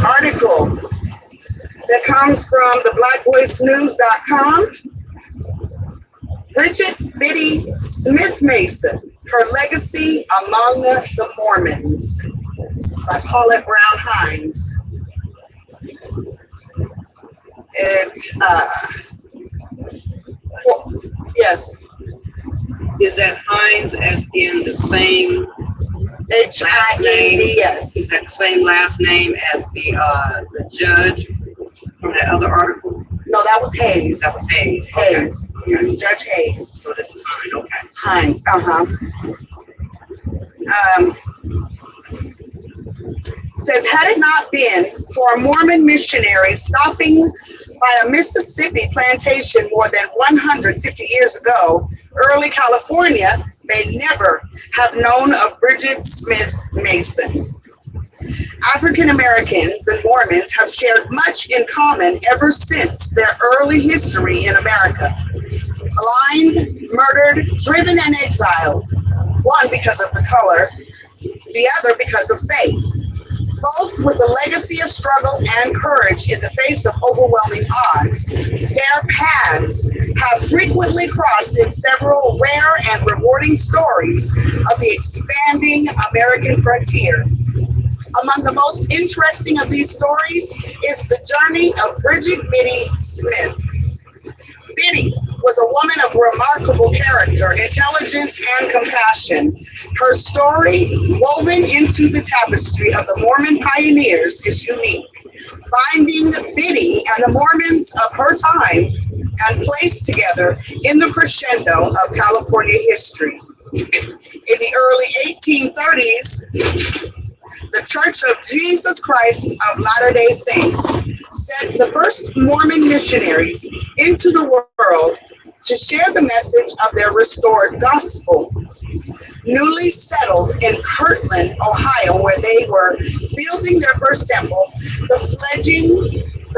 article that comes from the blackvoicenews.com. Bridget Biddy Smith Mason, Her Legacy Among the Mormons by Paulette Brown Hines. Yes. Is that Hines as in the same H-I-N-D-S. Is that the same last name as the judge from that other article? No, that was Hayes. That was Hayes. Hayes. Okay. Judge Hayes. So this is Hines. Okay. Hines. Says, had it not been for a Mormon missionary stopping by a Mississippi plantation more than 150 years ago, early California may never have known of Bridget Smith Mason. African Americans and Mormons have shared much in common ever since their early history in America. Blind, murdered, driven, and exiled, one because of the color, the other because of faith. Both with a legacy of struggle and courage in the face of overwhelming odds, their paths have frequently crossed in several rare and rewarding stories of the expanding American frontier. Among the most interesting of these stories is the journey of Bridget Biddy Smith. Biddy was a woman of remarkable character, intelligence, and compassion. Her story, woven into the tapestry of the Mormon pioneers, is unique, binding Biddy and the Mormons of her time and placed together in the crescendo of California history. In the early 1830s, the Church of Jesus Christ of Latter-day Saints sent the first Mormon missionaries into the world to share the message of their restored gospel. Newly settled in Kirtland, Ohio, where they were building their first temple, the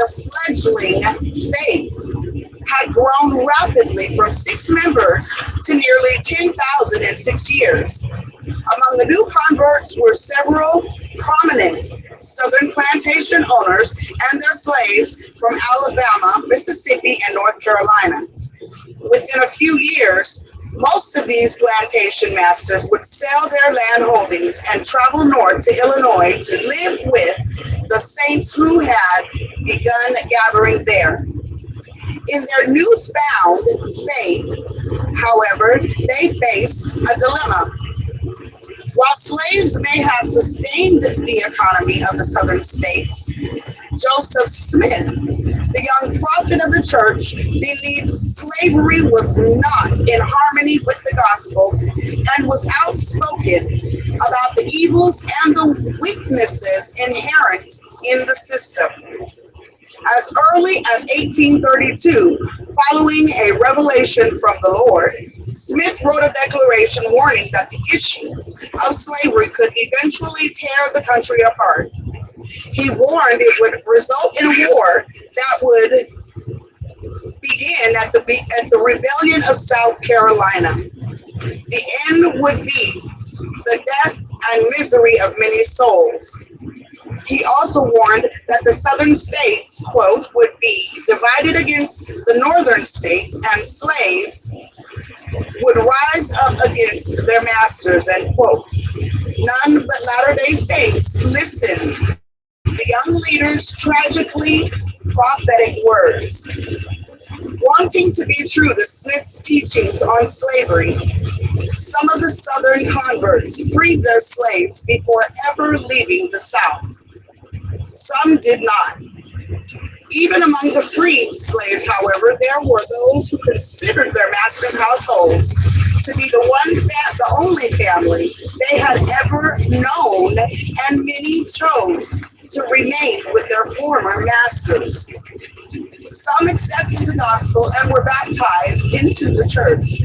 fledgling faith had grown rapidly from 6 members to nearly 10,000 in 6 years. Among the new converts were several prominent Southern plantation owners and their slaves from Alabama, Mississippi, and North Carolina. Within a few years, most of these plantation masters would sell their land holdings and travel north to Illinois to live with the saints who had begun gathering there. In their newfound faith, however, they faced a dilemma. While slaves may have sustained the economy of the southern states, Joseph Smith, the young prophet of the church, believed slavery was not in harmony with the gospel and was outspoken about the evils and the weaknesses inherent in the system. As early as 1832, following a revelation from the Lord, Smith wrote a declaration warning that the issue of slavery could eventually tear the country apart. He warned it would result in a war that would begin at the rebellion of South Carolina. The end would be the death and misery of many souls. He also warned that the southern states, quote, would be divided against the northern states, and slaves would rise up against their masters, end quote. None but Latter-day Saints listened. The young leader's tragically prophetic words. Wanting to be true to Smith's teachings on slavery, some of the southern converts freed their slaves before ever leaving the South. Some did not. Even among the freed slaves, however, there were those who considered their masters' households to be the only family they had ever known, and many chose to remain with their former masters. Some accepted the gospel and were baptized into the church.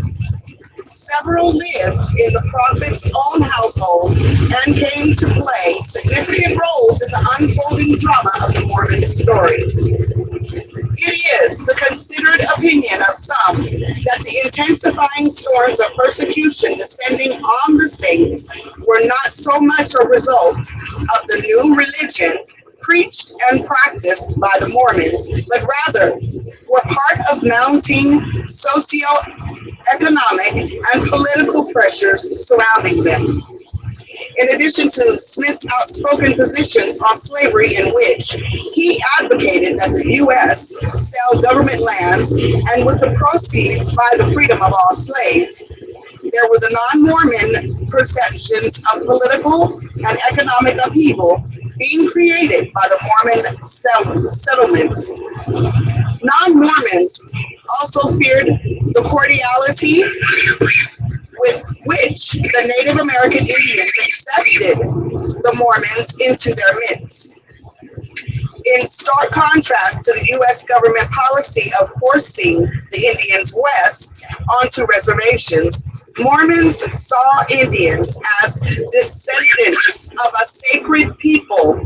Several lived in the prophet's own household and came to play significant roles in the unfolding drama of the Mormon story. It is the considered opinion of some that the intensifying storms of persecution descending on the saints were not so much a result of the new religion preached and practiced by the Mormons, but rather were part of mounting socio-economic and political pressures surrounding them. In addition to Smith's outspoken positions on slavery, in which he advocated that the U.S. sell government lands and with the proceeds buy the freedom of all slaves, there were the non-Mormon perceptions of political and economic upheaval being created by the Mormon settlements. Non-Mormons also feared the cordiality with which the Native American Indians accepted the Mormons into their midst. In stark contrast to the U.S. government policy of forcing the Indians west onto reservations, Mormons saw Indians as descendants of a sacred people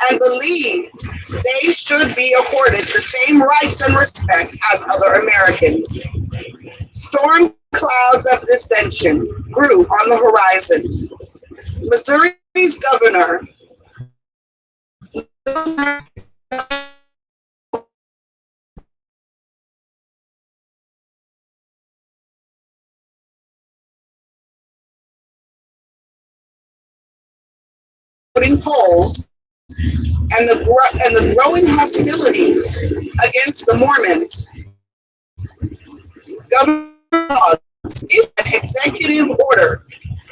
and believed they should be accorded the same rights and respect as other Americans. Storm clouds of dissension grew on the horizon. Missouri's governor polls and the growing hostilities against the Mormons, Governor issued an executive order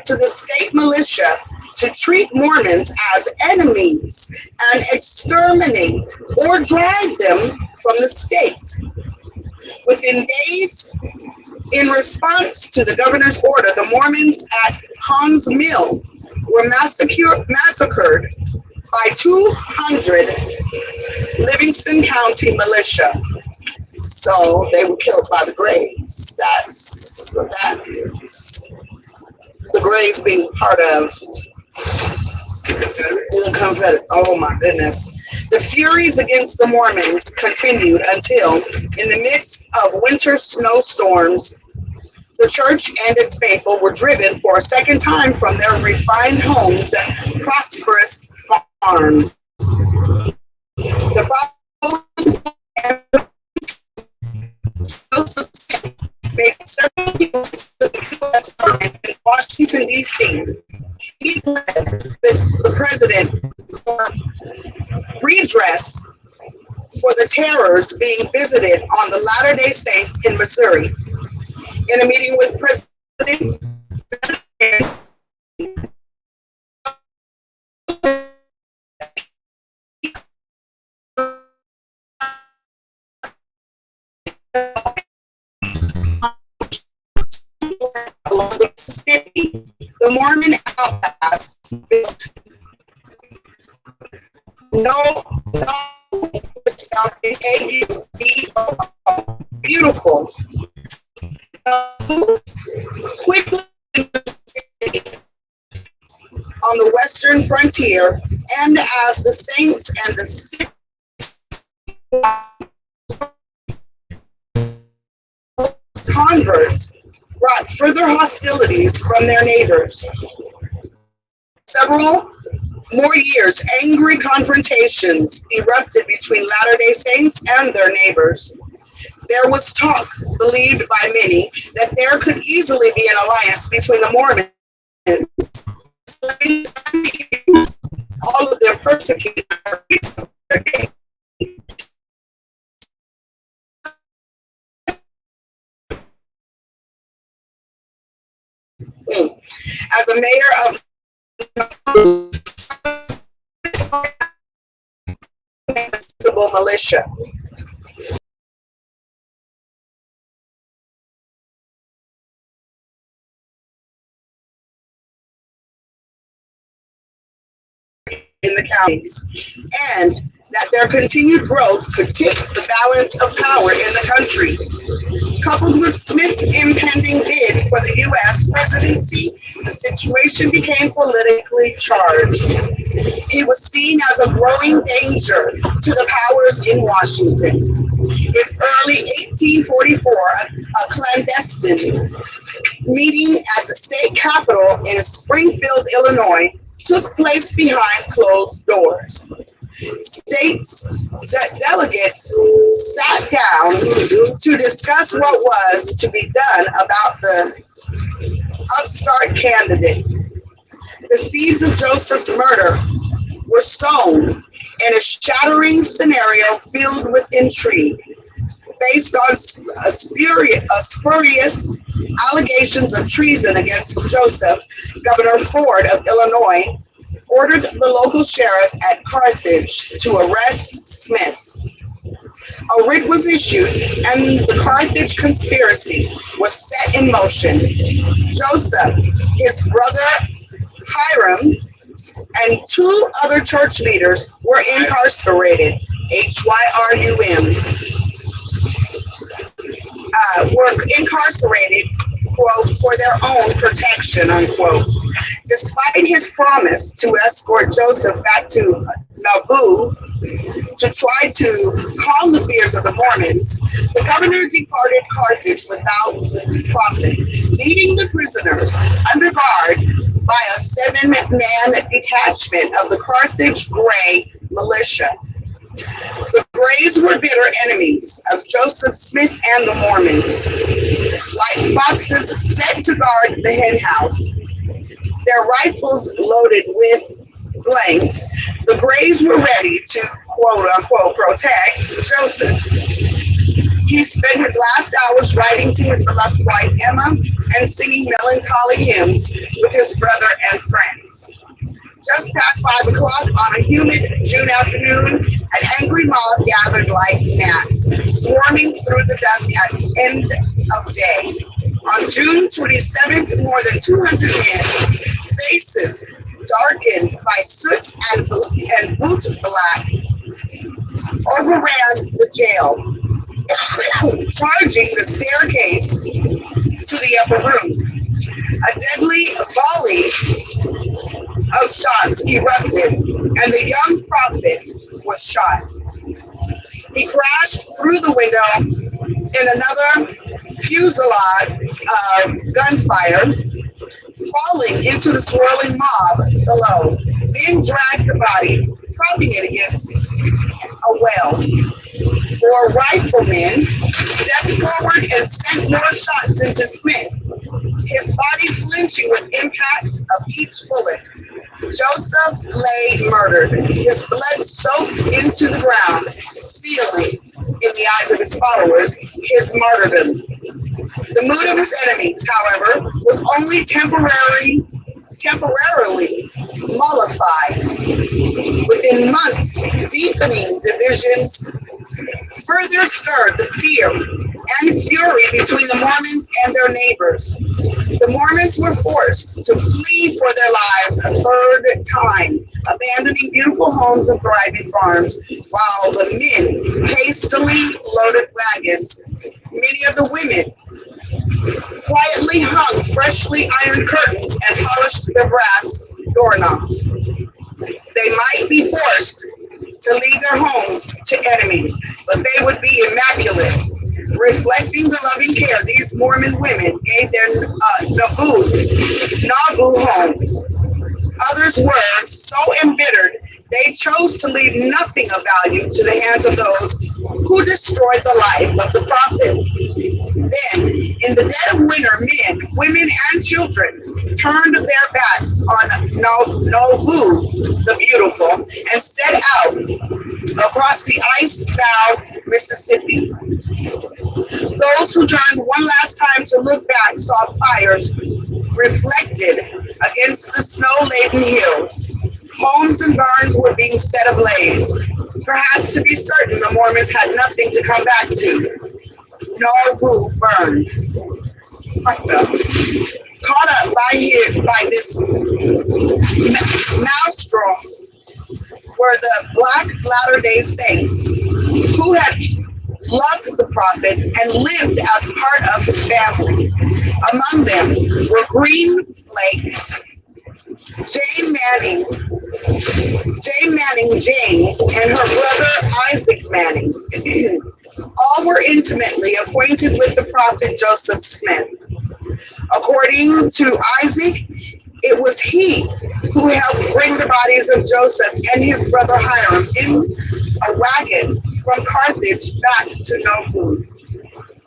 to the state militia to treat Mormons as enemies and exterminate or drag them from the state. Within days, in response to the governor's order, the Mormons at Hans Mill were massacred by 200 Livingston County militia. So they were killed by the Grays. That's what that is. The Grays being part of the Confederate. Oh my goodness. The furies against the Mormons continued until, in the midst of winter snowstorms, the church and its faithful were driven for a second time from their refined homes and prosperous farms. The following made several people to the U.S. government in Washington, D.C. He led with the president for redress for the terrors being visited on the Latter-day Saints in Missouri. In a meeting with President along the Mississippi, the Mormon outcasts built no beautiful. Quickly on the western frontier, and as the saints and the converts brought further hostilities from their neighbors. Several more years, angry confrontations erupted between Latter-day Saints and their neighbors. There was talk, believed by many, that there could easily be an alliance between the Mormons, all of them persecuted by reason of their day. As a mayor of militia. In the counties, and that their continued growth could tip the balance of power in the country. Coupled with Smith's impending bid for the U.S. presidency, the situation became politically charged. He was seen as a growing danger to the powers in Washington. In early 1844, a clandestine meeting at the state capitol in Springfield, Illinois, took place behind closed doors. States delegates sat down to discuss what was to be done about the upstart candidate. The seeds of Joseph's murder were sown in a shattering scenario filled with intrigue. Based on spurious allegations of treason against Joseph, Governor Ford of Illinois ordered the local sheriff at Carthage to arrest Smith. A writ was issued, and the Carthage conspiracy was set in motion. Joseph, his brother Hiram, and two other church leaders were incarcerated, H-Y-R-U-M, were incarcerated, quote, for their own protection, unquote. Despite his promise to escort Joseph back to Nauvoo to try to calm the fears of the Mormons, the governor departed Carthage without the prophet, leaving the prisoners under guard by a 7-man detachment of the Carthage Gray Militia. The Grays were bitter enemies of Joseph Smith and the Mormons. Like foxes set to guard the hen house, their rifles loaded with blanks, the Grays were ready to, quote-unquote, protect Joseph. He spent his last hours writing to his beloved wife Emma and singing melancholy hymns with his brother and friends. Just past 5 o'clock on a humid June afternoon, an angry mob gathered like gnats, swarming through the dusk at end of day. On June 27th, more than 200 men, faces darkened by soot and boot black, overran the jail, charging the staircase to the upper room. A deadly volley of shots erupted, and the young prophet was shot. He crashed through the window in another fusillade of gunfire, falling into the swirling mob below. Men dragged the body, propping it against a well. 4 riflemen stepped forward and sent more shots into Smith, his body flinching with impact of each bullet. Joseph lay murdered, his blood soaked into the ground, sealing, in the eyes of his followers, his martyrdom. The mood of his enemies, however, was only temporarily mollified. Within months, deepening divisions further stirred the fear and fury between the Mormons and their neighbors. The Mormons were forced to flee for their lives a third time, abandoning beautiful homes and thriving farms, while the men hastily loaded wagons. Many of the women quietly hung freshly ironed curtains and polished their brass doorknobs. They might be forced to leave their homes to enemies, but they would be immaculate, reflecting the loving care these Mormon women gave their Nauvoo homes. Others were so embittered, they chose to leave nothing of value to the hands of those who destroyed the life of the prophet. Then, in the dead of winter, men, women, and children turned their backs on Nauvoo, the beautiful, and set out across the ice-bound Mississippi. Those who turned one last time to look back saw fires reflected against the snow-laden hills. Homes and barns were being set ablaze. Perhaps to be certain, the Mormons had nothing to come back to. Nauvoo burned. Caught up by this maelstrom were the Black Latter-day Saints, who had loved the prophet and lived as part of his family. Among them were Green Lake, Jane Manning James, and her brother Isaac Manning. All were intimately acquainted with the prophet Joseph Smith. According to Isaac, it was he who helped bring the bodies of Joseph and his brother Hiram in a wagon from Carthage back to Nobu.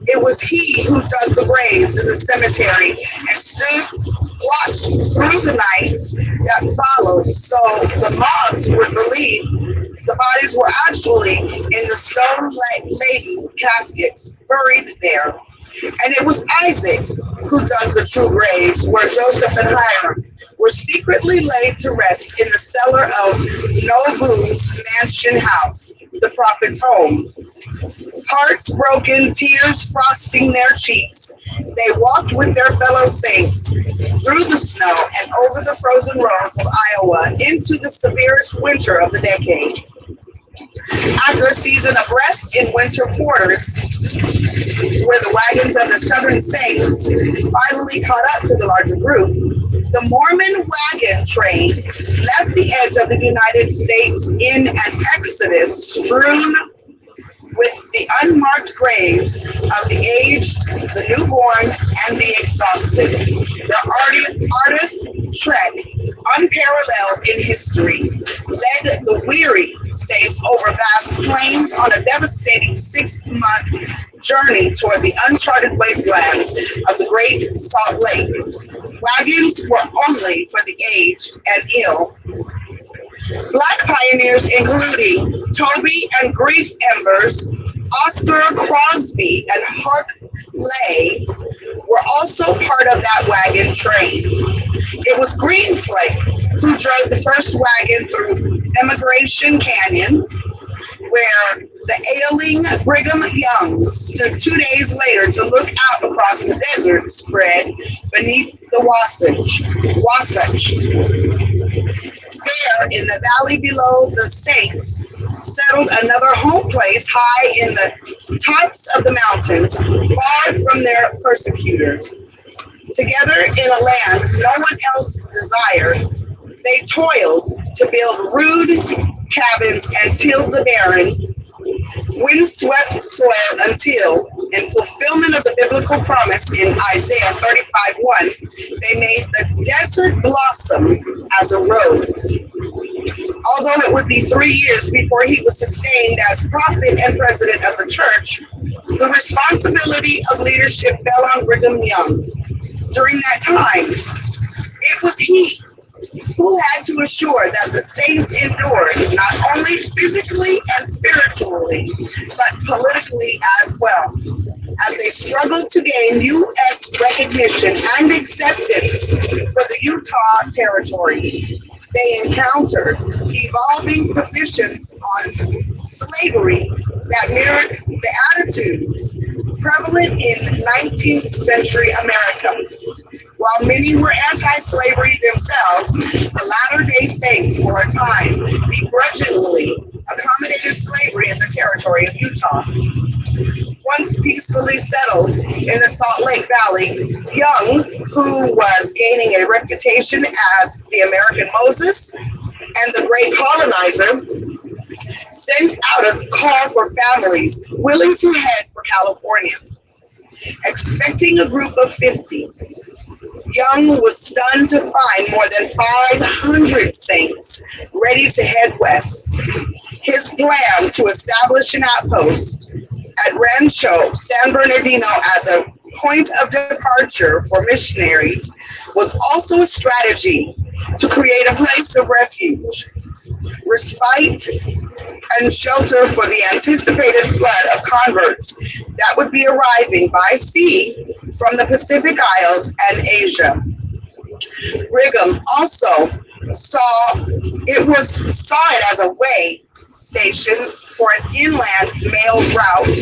It was he who dug the graves in the cemetery and stood watch through the nights that followed, so the mobs would believe the bodies were actually in the stone-laden caskets buried there. And it was Isaac who dug the true graves where Joseph and Hiram were secretly laid to rest in the cellar of Nobu's mansion house, the prophet's home. Hearts broken, tears frosting their cheeks, they walked with their fellow saints through the snow and over the frozen roads of Iowa into the severest winter of the decade. After a season of rest in winter quarters, where the wagons of the Southern Saints finally caught up to the larger group, the Mormon wagon train left the edge of the United States in an exodus strewn with the unmarked graves of the aged, the newborn, and the exhausted. The artist's trek, unparalleled in history, led the weary saints over vast plains on a devastating 6-month journey toward the uncharted wastelands of the Great Salt Lake. Wagons were only for the aged and ill. Black pioneers including Toby and Grief Embers, Oscar Crosby, and Hark Lay were also part of that wagon train. It was Greenflake who drove the first wagon through Emigration Canyon, where the ailing Brigham Young stood 2 days later to look out across the desert spread beneath the Wasatch. There, in the valley below the Saints, settled another home place high in the tops of the mountains, far from their persecutors. Together in a land no one else desired, they toiled to build rude cabins and tilled the barren, windswept soil until, in fulfillment of the biblical promise in Isaiah 35:1, they made the desert blossom as a rose. Although it would be 3 years before he was sustained as prophet and president of the church, the responsibility of leadership fell on Brigham Young. During that time, it was he who had to assure that the saints endured not only physically and spiritually, but politically as well, as they struggled to gain U.S. recognition and acceptance for the Utah territory. They encountered evolving positions on slavery that mirrored the attitudes prevalent in 19th century America. While many were anti-slavery themselves, the Latter-day Saints for a time begrudgingly accommodated slavery in the territory of Utah. Once peacefully settled in the Salt Lake Valley, Young, who was gaining a reputation as the American Moses and the great colonizer, sent out a call for families willing to head for California. Expecting a group of 50, Young was stunned to find more than 500 saints ready to head west. His plan to establish an outpost at Rancho San Bernardino as a point of departure for missionaries was also a strategy to create a place of refuge, respite, and shelter for the anticipated flood of converts that would be arriving by sea from the Pacific Isles and Asia. Brigham also saw it as a way station for an inland mail route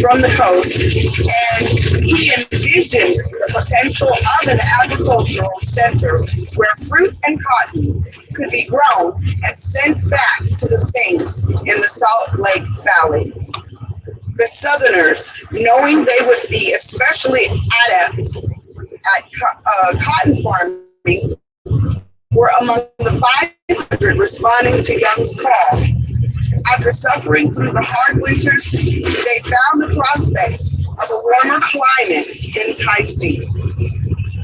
from the coast, and he envisioned the potential of an agricultural center where fruit and cotton could be grown and sent back to the Saints in the Salt Lake Valley. The Southerners, knowing they would be especially adept at cotton farming, were among the 500 responding to Young's call. After suffering through the hard winters, they found the prospects of a warmer climate enticing.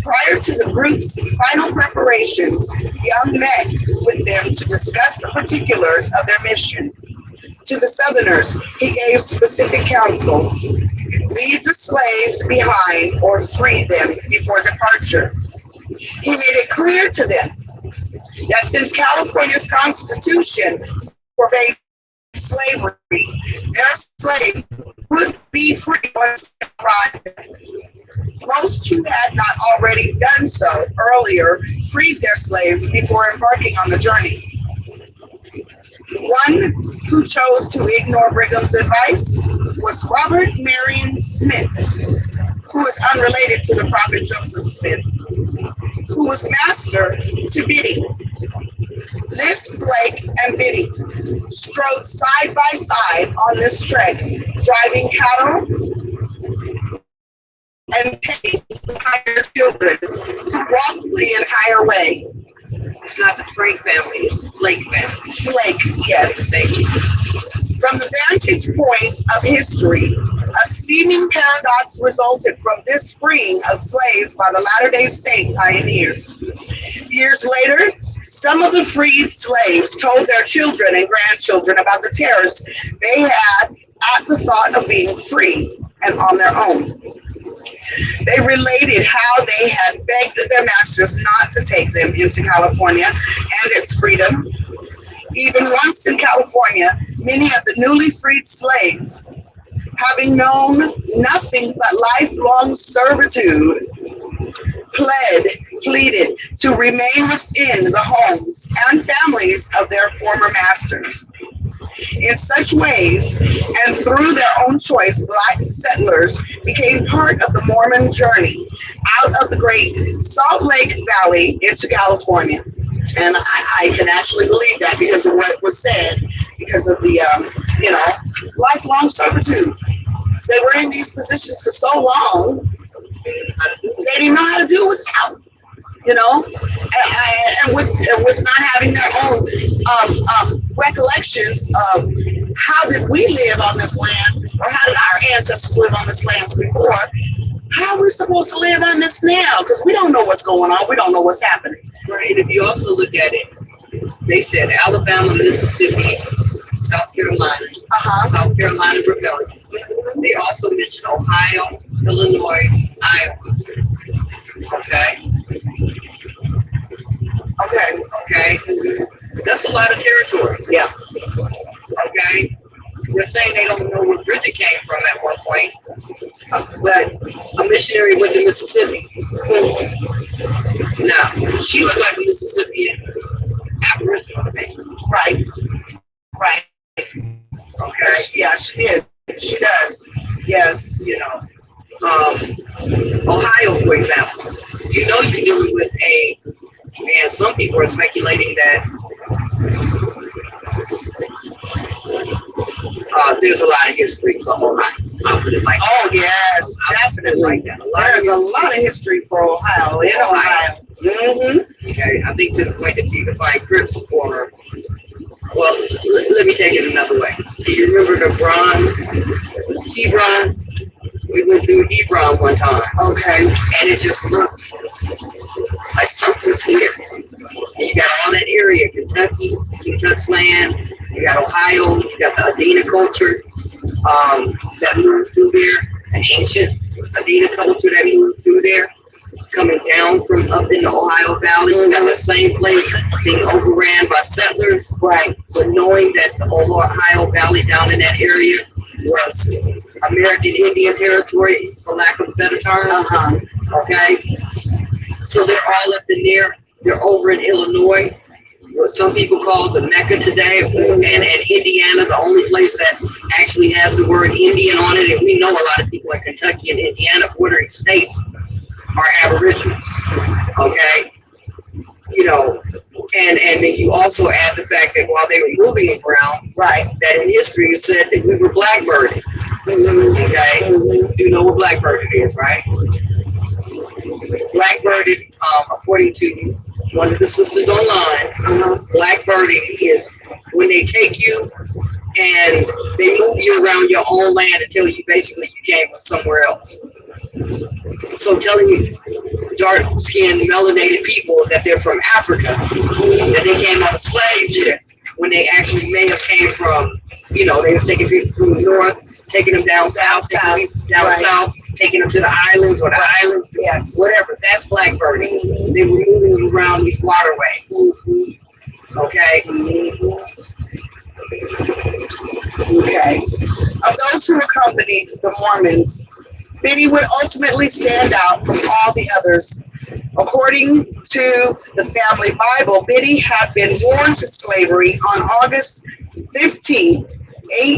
Prior to the group's final preparations, Young met with them to discuss the particulars of their mission. To the Southerners, he gave specific counsel: leave the slaves behind or free them before departure. He made it clear to them that since California's Constitution forbade slavery, their slaves would be free once they arrived. Most who had not already done so earlier freed their slaves before embarking on the journey. One who chose to ignore Brigham's advice was Robert Marion Smith, who is unrelated to the prophet Joseph Smith, who was master to Biddy. This Blake and Biddy strode side by side on this trek, driving cattle and taking their children who walked the entire way. It's not the Frank family, it's the Blake family. Blake, yes. Thank you. From the vantage point of history, a seeming paradox resulted from this freeing of slaves by the Latter-day Saint pioneers. Years later, some of the freed slaves told their children and grandchildren about the terrors they had at the thought of being free and on their own. They related how they had begged their masters not to take them into California and its freedom. Even once in California, many of the newly freed slaves, having known nothing but lifelong servitude, pleaded to remain within the homes and families of their former masters. In such ways, and through their own choice, Black settlers became part of the Mormon journey out of the great Salt Lake Valley into California. And I can actually believe that because of what was said, because of the, lifelong servitude. They were in these positions for so long, they didn't know how to do without. And with not having their own recollections of how did we live on this land, or how did our ancestors live on this land before, how are we supposed to live on this now? Because we don't know what's going on. We don't know what's happening. Right. If you also look at it, they said Alabama, Mississippi, South Carolina, South Carolina rebellion. They also mentioned Ohio, Illinois, Iowa. Okay. That's a lot of territory. Yeah. Okay. They're saying they don't know where Bridget came from at one point, but a missionary went to Mississippi. Now, she looked like a Mississippian Aboriginal man. Right. Okay. Yeah, she did. She does. Yes. Ohio, for example, you're dealing with and some people are speculating that there's a lot of history from Ohio. I'll put it like that. Oh, yes, definitely. There's a lot of history for Ohio, in Ohio. Mm-hmm. Okay, I think to the point that you can find Crips or, well, let me take it another way. Do you remember Hebron? We went through Hebron one time. Okay. And it just looked like something's here. You got all that area, Kentucky, Kentuck's land. You got Ohio. You got the Adena culture that moved through there. An ancient Adena culture that moved through there, coming down from up in the Ohio Valley. You got the same place being overran by settlers. Right. But knowing that the Ohio Valley down in that area was American Indian territory, for lack of a better term. Okay. So they're all up in there. They're over in Illinois, what some people call the Mecca today, and Indiana, the only place that actually has the word Indian on it. And we know a lot of people in Kentucky and Indiana, bordering states, are Aboriginals. Okay. And then you also add the fact that while they were moving around, right, that in history it said that we were blackbirded. Okay. You know what blackbirded is, right? Blackbirded, according to one of the sisters online, blackbirding is when they take you and they move you around your own land until you basically you came from somewhere else. So telling you dark-skinned, melanated people that they're from Africa, that they came on a slave ship, when they actually may have came from, you know, they were taking people from the north, taking them down south, taking people down south, taking them to the islands or the islands, whatever. That's blackbirding. They were moving you around these waterways. Okay? Okay. Of those who accompanied the Mormons, Biddy would ultimately stand out from all the others. According to the family Bible, Biddy had been born to slavery on August 15th,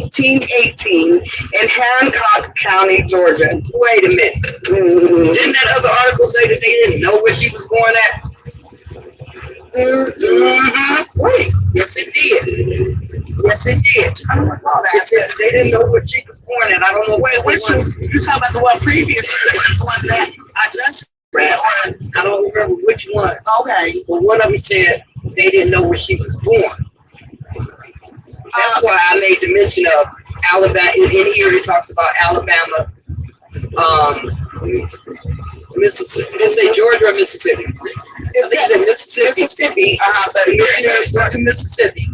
1818 in Hancock County, Georgia. Wait a minute. Didn't that other article say that they didn't know where she was born at? Wait. Yes, it did. Yes, it did. I don't recall that. It said they didn't know where she was born at. I don't know. Wait, which one? You talking about the one previous? The one that I just read? Or? I don't remember which one. Okay. But one of them said they didn't know where she was born. That's why I made the mention of Alabama. In here, it talks about Alabama, Mississippi. Did it say Georgia or Mississippi? It said Mississippi. But the missionaries went to Mississippi.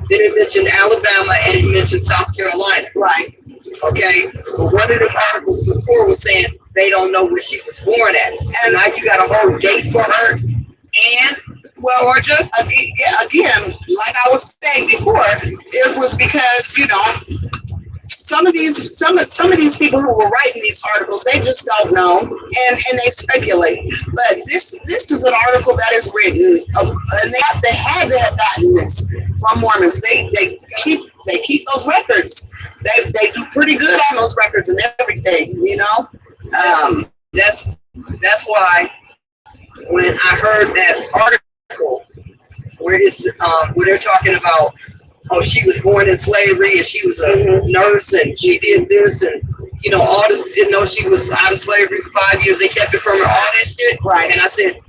Then it mentioned Alabama and it mentioned South Carolina. Right. Okay. But one of the articles before was saying they don't know where she was born at. And now you got a whole date for her and Georgia. Again, like I was saying before, it was because, you know, some of these people who were writing these articles, they just don't know and they speculate. But this is an article that is written and they had to have gotten this from Mormons. They keep those records. They do pretty good on those records and everything, you know. That's why when I heard that article where they're talking about, oh, she was born in slavery and she was a nurse and she did this and, you know, all this, didn't know she was out of slavery for 5 years. They kept it from her, all that shit. Right. And I said,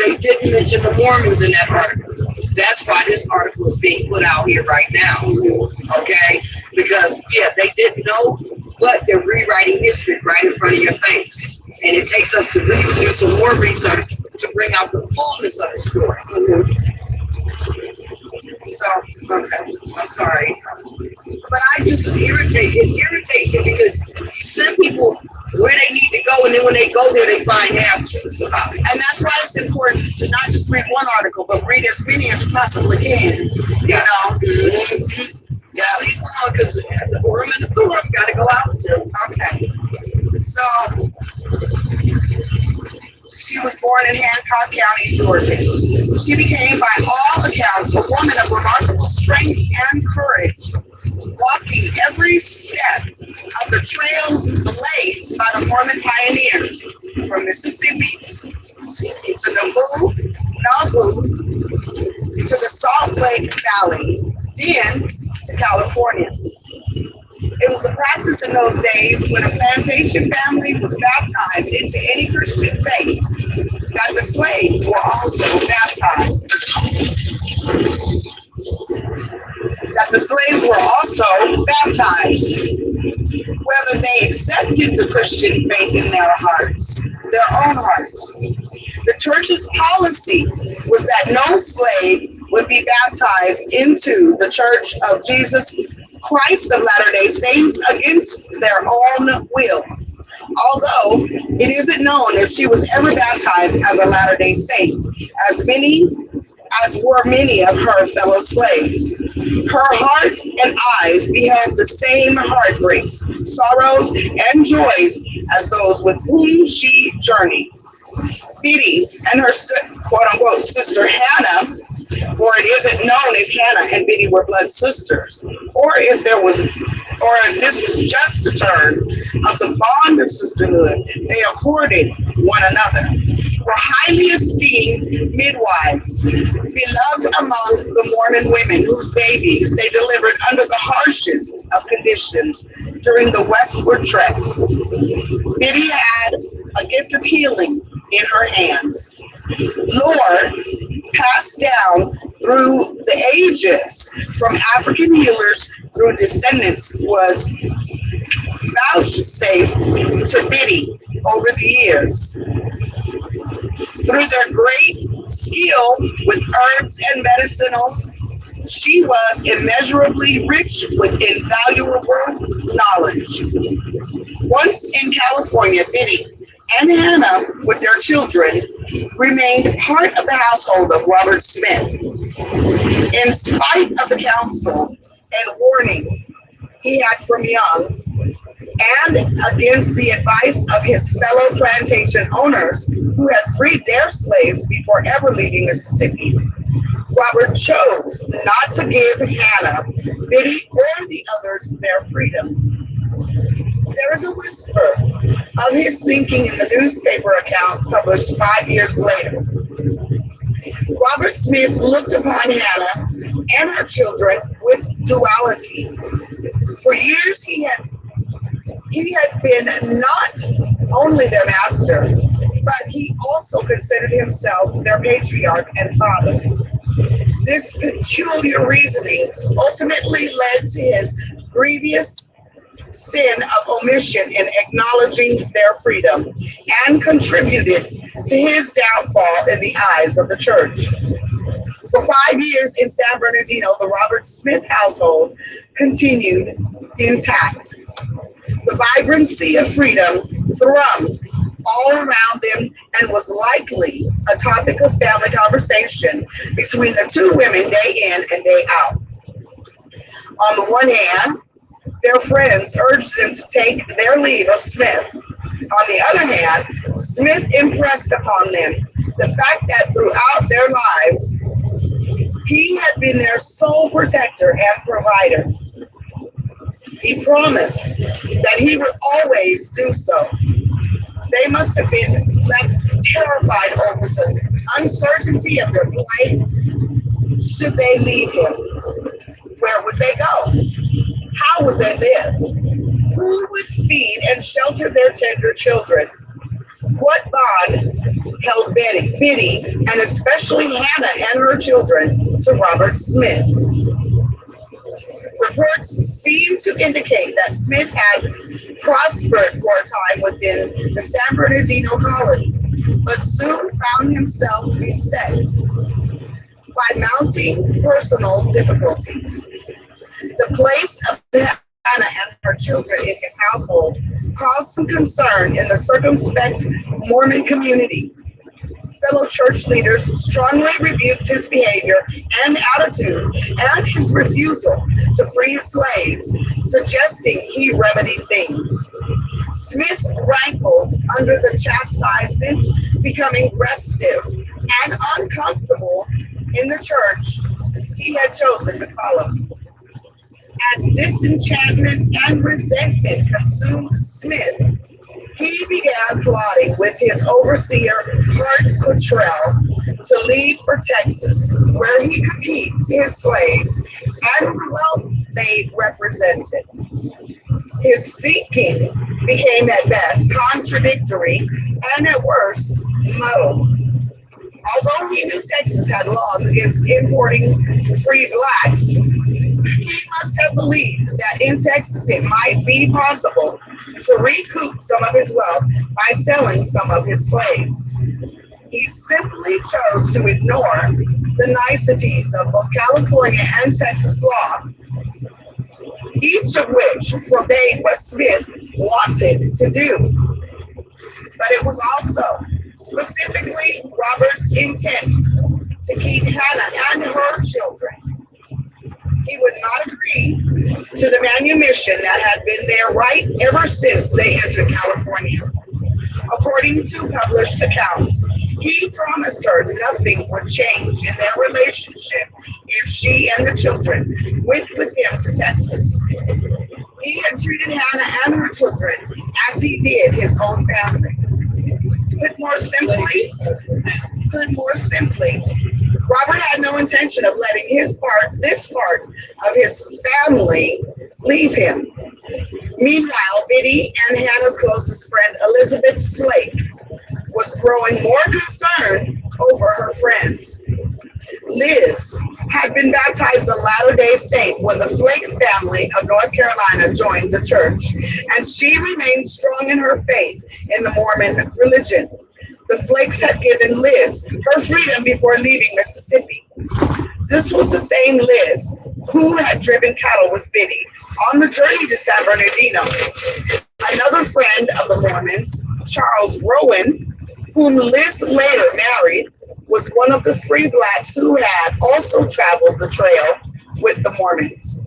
they didn't mention the Mormons in that article. That's why this article is being put out here right now. Okay? Because, yeah, they didn't know, but they're rewriting history right in front of your face. And it takes us to really do some more research to bring out the fullness of the story. So, okay, I'm sorry. But I just it irritates me because you send people where they need to go, and then when they go there, they find half truths about it. And that's why it's important to not just read one article, but read as many as you possibly can. You know? Yeah, please come on, because the forum and the forum got to go out too. Okay. So, she was born in Hancock County, Georgia. She became, by all accounts, a woman of remarkable strength and courage, walking every step of the trails blazed by the Mormon pioneers from Mississippi to Nauvoo to the Salt Lake Valley, then to California. It was the practice in those days when a plantation family was baptized into any Christian faith that the slaves were also baptized. Whether they accepted the Christian faith in their own hearts. The church's policy was that no slave would be baptized into the Church of Jesus Christ of Latter-day Saints against their own will, although it isn't known if she was ever baptized as a Latter-day Saint, as were many of her fellow slaves. Her heart and eyes beheld the same heartbreaks, sorrows, and joys as those with whom she journeyed. Biddy and her quote-unquote sister Hannah, or it isn't known if Hannah and Biddy were blood sisters, or if this was just a term of the bond of sisterhood they accorded one another, were highly esteemed midwives, beloved among the Mormon women whose babies they delivered under the harshest of conditions during the westward treks. Biddy had a gift of healing in her hands. Lore passed down through the ages, from African healers through descendants, was vouchsafed to Biddy over the years. Through their great skill with herbs and medicinals, she was immeasurably rich with invaluable knowledge. Once in California, Biddy and Hannah, with their children, remained part of the household of Robert Smith. In spite of the counsel and warning he had from Young, and against the advice of his fellow plantation owners who had freed their slaves before ever leaving Mississippi, Robert chose not to give Hannah, Biddy, or the others their freedom. There is a whisper of his thinking in the newspaper account published 5 years later. Robert Smith looked upon Hannah and her children with duality. For years he had been not only their master, but he also considered himself their patriarch and father. This peculiar reasoning ultimately led to his grievous sin of omission in acknowledging their freedom and contributed to his downfall in the eyes of the church. For 5 years in San Bernardino, the Robert Smith household continued intact. The vibrancy of freedom thrummed all around them and was likely a topic of family conversation between the two women day in and day out. On the one hand, their friends urged them to take their leave of Smith. On the other hand, Smith impressed upon them the fact that throughout their lives, he had been their sole protector and provider. He promised that he would always do so. They must have been left terrified over the uncertainty of their plight. Should they leave him? Where would they go? How would they live? Who would feed and shelter their tender children? What bond held Biddy, and especially Hannah and her children, to Robert Smith? Reports seem to indicate that Smith had prospered for a time within the San Bernardino colony, but soon found himself beset by mounting personal difficulties. The place of Hannah and her children in his household caused some concern in the circumspect Mormon community. Fellow church leaders strongly rebuked his behavior and attitude and his refusal to free his slaves, suggesting he remedy things. Smith rankled under the chastisement, becoming restive and uncomfortable in the church he had chosen to follow. As disenchantment and resentment consumed Smith, he began plotting with his overseer, Hart Cottrell, to leave for Texas, where he could keep his slaves and the wealth they represented. His thinking became at best contradictory and at worst muddled. Although he knew Texas had laws against importing free blacks, he must have believed that in Texas it might be possible to recoup some of his wealth by selling some of his slaves. He simply chose to ignore the niceties of both California and Texas law, each of which forbade what Smith wanted to do. But it was also specifically Robert's intent to keep Hannah and her children. He would not agree to the manumission that had been their right ever since they entered California. According to published accounts, he promised her nothing would change in their relationship if she and the children went with him to Texas. He had treated Hannah and her children as he did his own family. Put more simply, Robert had no intention of letting this part of his family leave him. Meanwhile, Biddy and Hannah's closest friend, Elizabeth Flake, was growing more concerned over her friends. Liz had been baptized a Latter-day Saint when the Flake family of North Carolina joined the church, and she remained strong in her faith in the Mormon religion. The Flakes had given Liz her freedom before leaving Mississippi. This was the same Liz who had driven cattle with Biddy on the journey to San Bernardino. Another friend of the Mormons, Charles Rowan, whom Liz later married, was one of the free blacks who had also traveled the trail with the Mormons.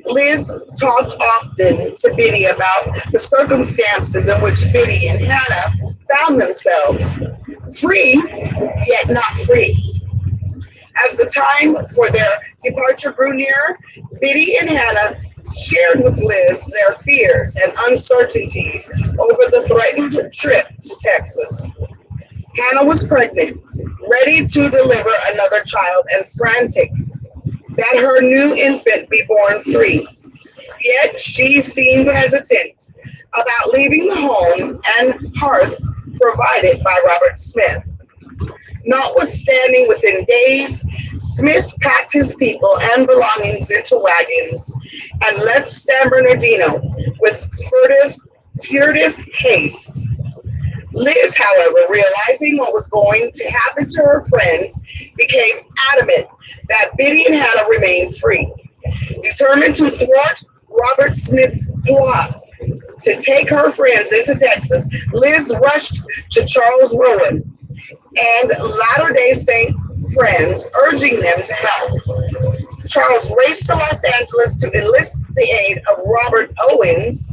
Liz talked often to Biddy about the circumstances in which Biddy and Hannah found themselves, free yet not free. As the time for their departure grew near, Biddy and Hannah shared with Liz their fears and uncertainties over the threatened trip to Texas. Hannah was pregnant, ready to deliver another child, and frantic that her new infant be born free. Yet she seemed hesitant about leaving the home and hearth provided by Robert Smith. Notwithstanding, within days, Smith packed his people and belongings into wagons and left San Bernardino with furtive haste. Liz, however, realizing what was going to happen to her friends, became adamant that Biddy and Hannah remain free. Determined to thwart Robert Smith's plot to take her friends into Texas, Liz rushed to Charles Rowan and Latter-day Saint friends, urging them to help. Charles raced to Los Angeles to enlist the aid of Robert Owens,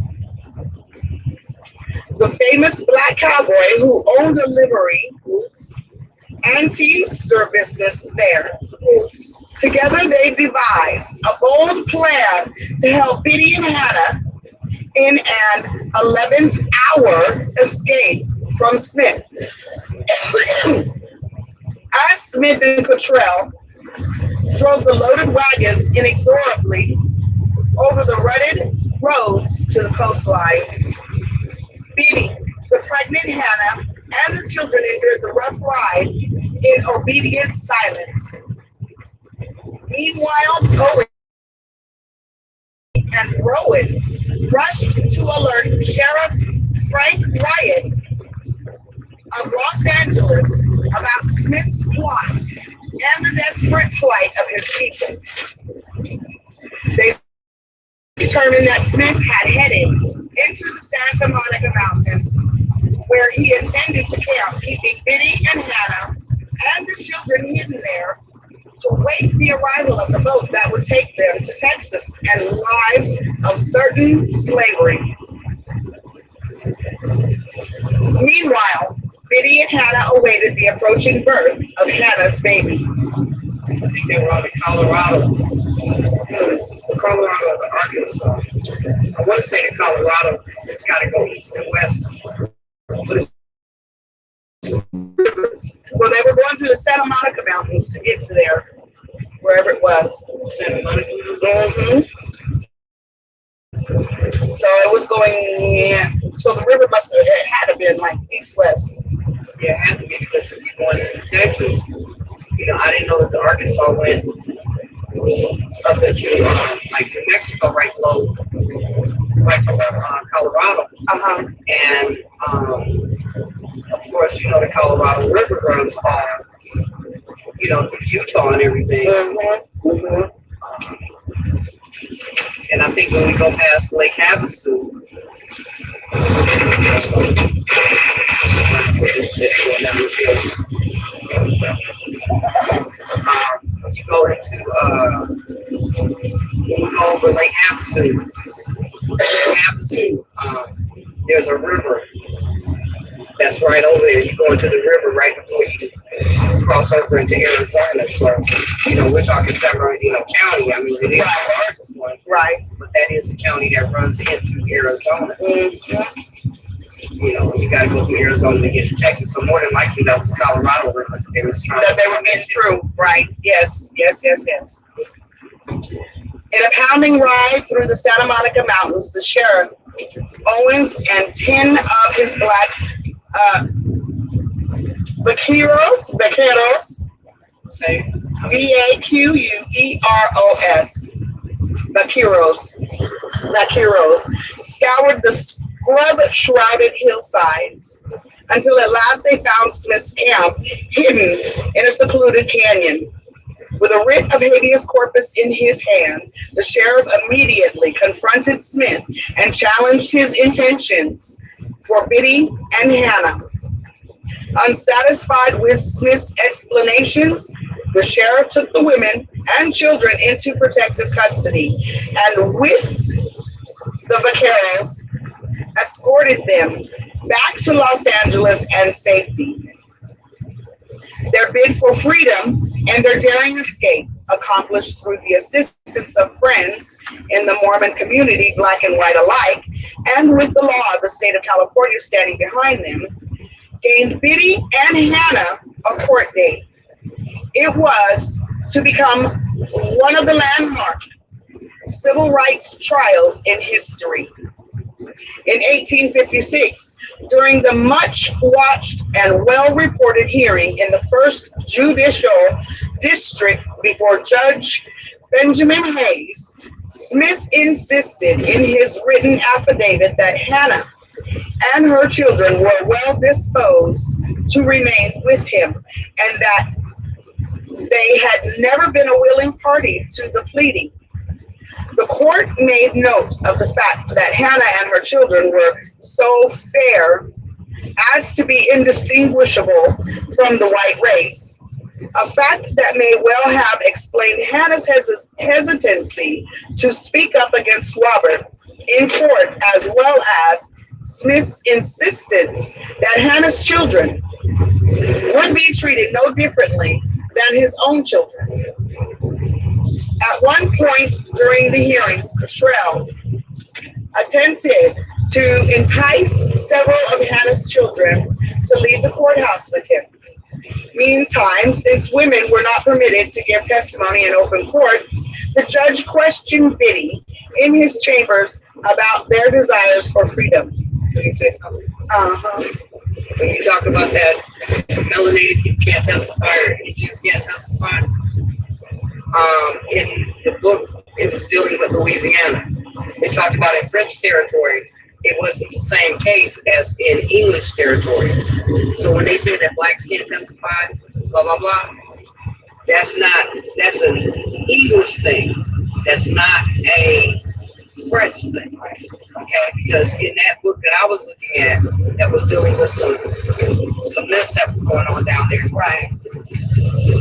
the famous black cowboy who owned a livery and teamster business there. Together they devised a bold plan to help Biddy and Hannah in an 11th hour escape from Smith. As Smith and Cottrell drove the loaded wagons inexorably over the rutted roads to the coastline, Biddy, the pregnant Hannah, and the children endured the rough ride in obedient silence. Meanwhile, Owen and Rowan rushed to alert Sheriff Frank Wyatt of Los Angeles about Smith's plot and the desperate plight of his people. They determined that Smith had headed into the Santa Monica Mountains, where he intended to camp, keeping Biddy and Hannah and the children hidden there to wait the arrival of the boat that would take them to Texas and lives of certain slavery. Meanwhile, Biddy and Hannah awaited the approaching birth of Hannah's baby. I think they were on the Colorado to Arkansas. I want to say to Colorado, it's got to go east and west. But so they were going through the Santa Monica Mountains to get to there, wherever it was. Santa Monica? So it was going, so the river must have, it had to been like east-west. Yeah, it had to be, because if you're going to Texas, I didn't know that the Arkansas went up into like New Mexico, right below Colorado. And of course, the Colorado River runs on, through Utah and everything. And I think when we go past Lake Havasu, you go into, when we go over Lake Havasu, there's a river that's right over there. You go into the river right before you cross over into Arizona. So, we're talking San Bernardino County. I mean, it is the largest one. Right. But that is the county that runs into Arizona. You got to go through Arizona to get to Texas. So more than likely that was the Colorado River they were trying that they were getting through. Right. Yes. In a pounding ride through the Santa Monica Mountains, the sheriff, Owens, and 10 of his black vaqueros, Say, Vaqueros. Vaqueros scoured the scrub-shrouded hillsides until at last they found Smith's camp hidden in a secluded canyon. With a writ of habeas corpus in his hand, the sheriff immediately confronted Smith and challenged his intentions for Biddy and Hannah. Unsatisfied with Smith's explanations, the sheriff took the women and children into protective custody and with the vaqueros escorted them back to Los Angeles and safety. Their bid for freedom and their daring escape, accomplished through the assistance of friends in the Mormon community, black and white alike, and with the law of the state of California standing behind them, gained Biddy and Hannah a court date. It was to become one of the landmark civil rights trials in history. In 1856, during the much-watched and well-reported hearing in the first judicial district before Judge Benjamin Hayes, Smith insisted in his written affidavit that Hannah and her children were well disposed to remain with him and that they had never been a willing party to the pleading. The court made note of the fact that Hannah and her children were so fair as to be indistinguishable from the white race, a fact that may well have explained Hannah's hesitancy to speak up against Robert in court, as well as Smith's insistence that Hannah's children would be treated no differently than his own children. At one point during the hearings, Cottrell attempted to entice several of Hannah's children to leave the courthouse with him. Meantime, since women were not permitted to give testimony in open court, the judge questioned Biddy in his chambers about their desires for freedom. Let me say something. When you talk about that melanated people can't testify or Indians can't testify, in the book, it was dealing with Louisiana. They talked about in French territory, it wasn't the same case as in English territory. So when they say that blacks can't testify, blah, blah, blah, that's an English thing. That's not a French thing. Okay, because in that book that I was looking at, that was dealing with some mess that was going on down there, right?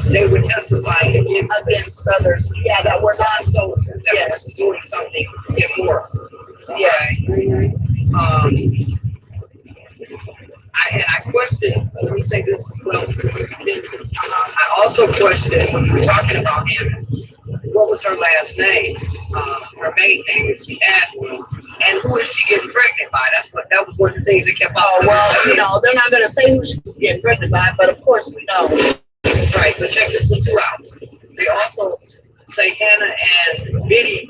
They were testifying against others, that were not so that was doing something immoral. Yes. I question. Let me say this as well. I also question when we were talking about him. What was her last name? Her maiden name that she had, and who is she getting pregnant by? That was one of the things that kept. Oh well, they're not going to say who she was getting pregnant by, but of course we know. Right, but check this one out. They also say Hannah and Biddy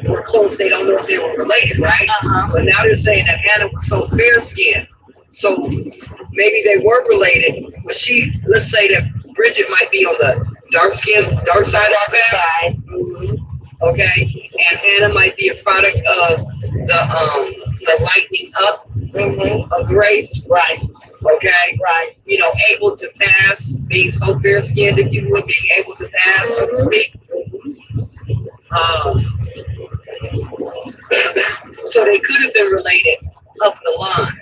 were close. They don't know if they were related, right? But now they're saying that Hannah was so fair-skinned. So maybe they were related, but let's say that Bridget might be on the dark side of the side. Okay, and Hannah might be a product of the lightening up of the race. Right. Okay. Right. Able to pass, being so fair-skinned, if you would, being able to pass, so to speak. So they could have been related up the line.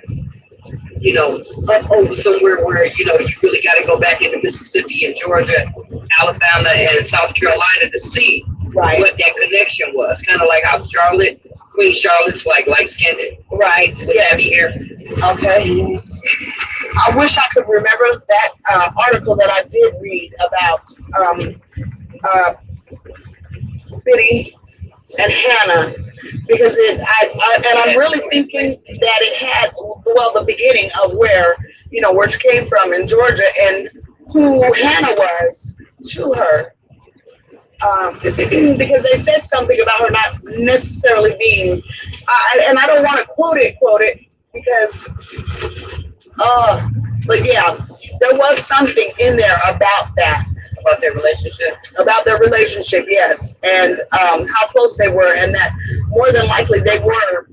Up over somewhere where, you really got to go back into Mississippi and Georgia, Alabama, and South Carolina to see what that connection was. Kind of like how Queen Charlotte's like light-skinned, right? With heavy hair. Okay. I wish I could remember that article that I did read about Biddy and Hannah, because I'm really thinking that it had, the beginning of where she came from in Georgia and who Hannah was to her. Because they said something about her not necessarily being, and I don't want to quote it because, but yeah, there was something in there about that. about their relationship. About their relationship, yes, and how close they were, and that more than likely they were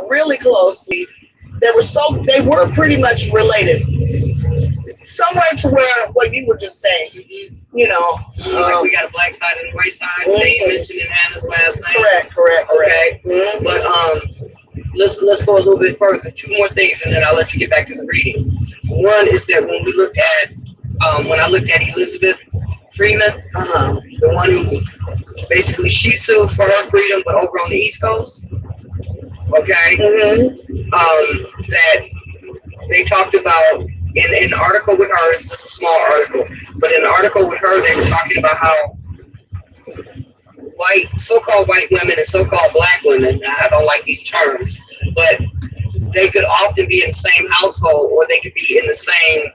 really close. They were pretty much related, somewhere to where what you were just saying. You know, like we got a black side and a white side. They mentioned in Hannah's last name. Correct. Okay, but let's go a little bit further. Two more things, and then I'll let you get back to the reading. One is that when we looked at when I looked at Elizabeth Freeman, the one who basically she sued for her freedom, but over on the East Coast. Okay, that they talked about in an article with her. It's just a small article, but in an article with her, they were talking about how so-called white women and so-called black women. I don't like these terms, but they could often be in the same household, or they could be in the same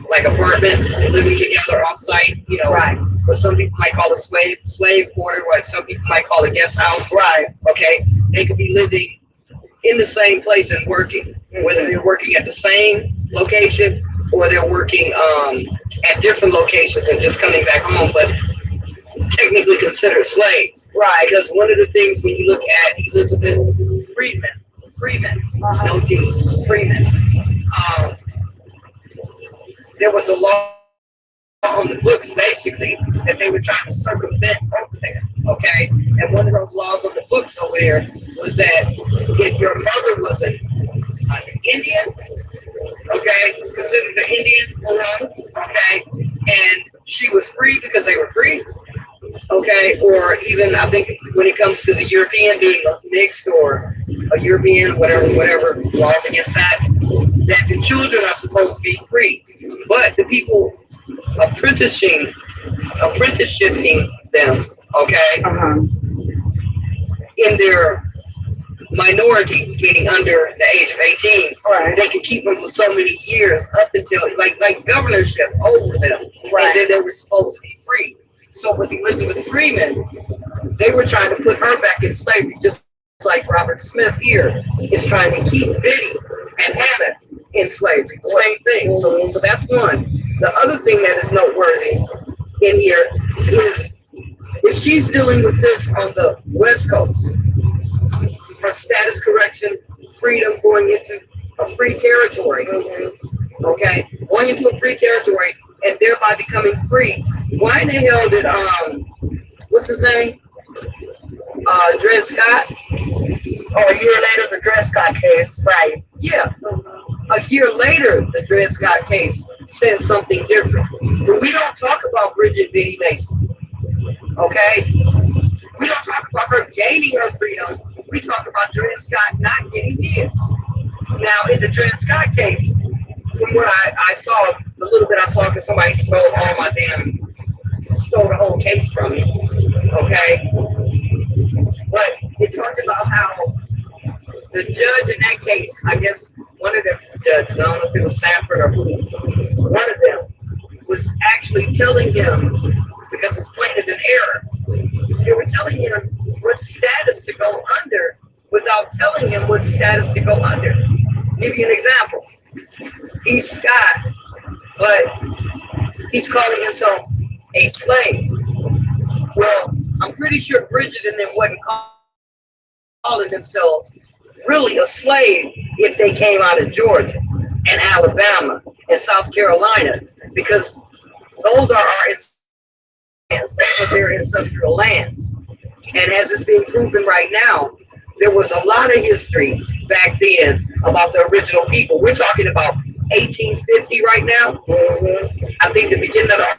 like apartment, living together off-site. You know, right? What some people might call a slave quarter, what some people might call a guest house. Right. Okay. They could be living in the same place and working, whether they're working at the same location or they're working at different locations and just coming back home, but technically considered slaves. Right. Because one of the things when you look at Elizabeth Freeman, no D, Freeman, there was a law on the books basically that they were trying to circumvent over there. Okay, and one of those laws on the books over there was that if your mother was an Indian, okay, considered an Indian, okay, and she was free because they were free, okay, or even I think when it comes to the European being mixed or a European, whatever laws against that the children are supposed to be free, but the people apprenticeshiping them, okay, in their minority, meaning under the age of 18, right, they could keep them for so many years up until like governorship over them, right, and then they were supposed to be free. So with Elizabeth Freeman, they were trying to put her back in slavery, just like Robert Smith here is trying to keep Biddy and Hannah in slavery. Same thing. So that's one. The other thing that is noteworthy in here is if she's dealing with this on the West Coast, her status correction, freedom, going into a free territory, okay, going into a free territory and thereby becoming free. Why in the hell did what's his name? Dred Scott? Or a year later, the Dred Scott case, right? Yeah. A year later, the Dred Scott case says something different. But we don't talk about Bridget Biddy Mason, okay? We don't talk about her gaining her freedom. We talk about Dred Scott not getting his. Now, in the Dred Scott case, from what I saw, the little bit I saw, because somebody stole the whole case from me, okay? But it talked about how the judge in that case, I guess one of them judges, I don't know if it was Sanford or who, one of them was actually telling him, because it's plaintiff in error, they were telling him what status to go under without telling him what status to go under. Give you an example. He's Scott, but he's calling himself a slave. Well, I'm pretty sure Bridget and them wasn't calling themselves really a slave if they came out of Georgia and Alabama and South Carolina, because those are our lands. Those are their ancestral lands. And as it's being proven right now, there was a lot of history back then about the original people. We're talking about 1850 right now. I think the beginning of the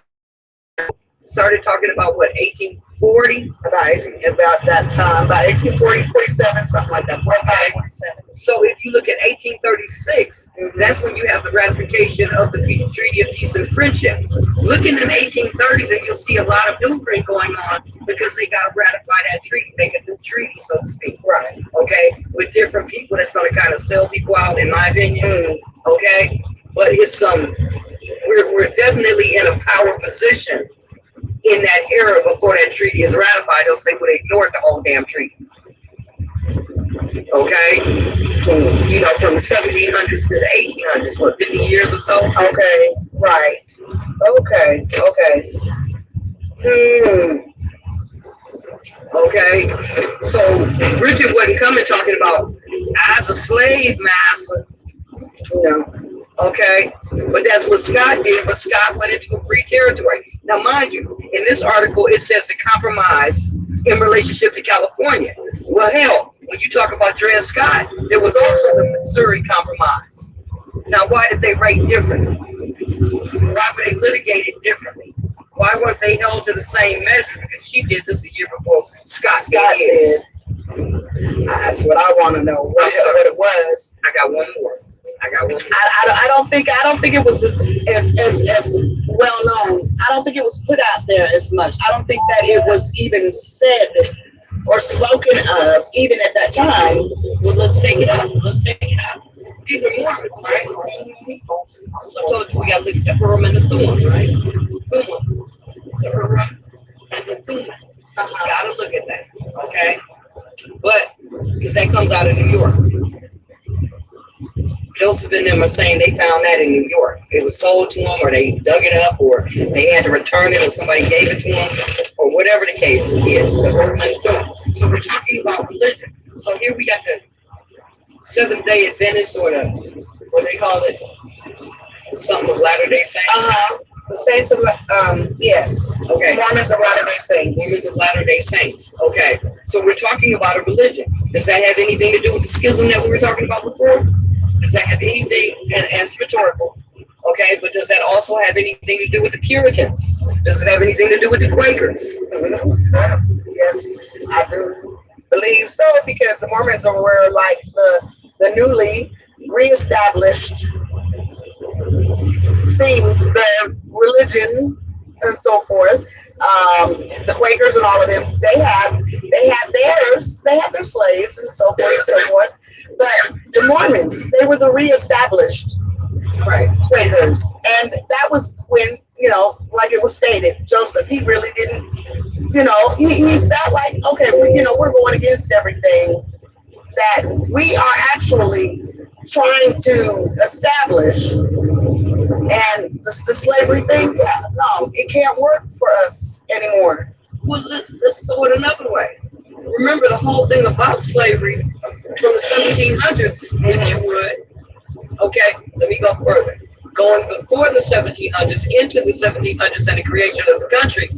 started talking about what, 1840? About that time, about 1840, 47, something like that. 45, 47. So if you look at 1836, that's when you have the ratification of the Treaty of Peace and Friendship. Look in the 1830s and you'll see a lot of maneuvering going on because they got to ratify that treaty, make a new treaty, so to speak. Right. Okay, with different people that's going to kind of sell people out, in my opinion. Okay, but it's we're definitely in a power position in that era before that treaty is ratified. They'll say, well, they ignored the whole damn treaty. Okay? You know, from the 1700s to the 1800s, what, 50 years or so? Okay, right. Okay. Okay. Hmm. Okay, so Bridget wasn't coming talking about as a slave master. No. Okay, but that's what Scott did. But Scott went into a free territory. Now, mind you, in this article it says the compromise in relationship to California. Well, hell, when you talk about Dred Scott, there was also the Missouri Compromise. Now, why did they rate differently? Why were they litigated differently? Why weren't they held to the same measure? Because she did this a year before Scott did. That's what I want to know. What it was. I got one more. I don't think it was as well known. I don't think it was put out there as much. I don't think that it was even said or spoken of even at that time. Well, let's take it out. These are Mormons, right? So I told you we got to look at the Urim and the Thummim, right? Thummim. The Urim and the Thummim. Got to look at that, okay? But, because that comes out of New York. Joseph and them are saying they found that in New York. It was sold to them, or they dug it up, or they had to return it, or somebody gave it to them, or whatever the case is. The Urim and the Thummim. So we're talking about religion. So here we got the Seventh-day Adventists, or the, what they call it, something of Latter-day Saints. The Saints of, yes. Okay. Mormons of Latter-day Saints. Mormons of Latter-day Saints. Okay. So we're talking about a religion. Does that have anything to do with the schism that we were talking about before? Does that have anything, and it's rhetorical, okay, but does that also have anything to do with the Puritans? Does it have anything to do with the Quakers? Yes, I do believe so, because the Mormons were like the newly reestablished thing, the religion and so forth. The Quakers and all of them, they had theirs, they had their slaves and so forth and so forth. But the Mormons, they were the reestablished Quakers. And that was when, like it was stated, Joseph, he really didn't, he felt like, okay, we're going against everything that we are actually trying to establish. And the slavery thing, no, it can't work for us anymore. Well, let's throw it another way. Remember the whole thing about slavery from the 1700s, if you would. Okay, let me go further. Going before the 1700s into the 1700s and the creation of the country,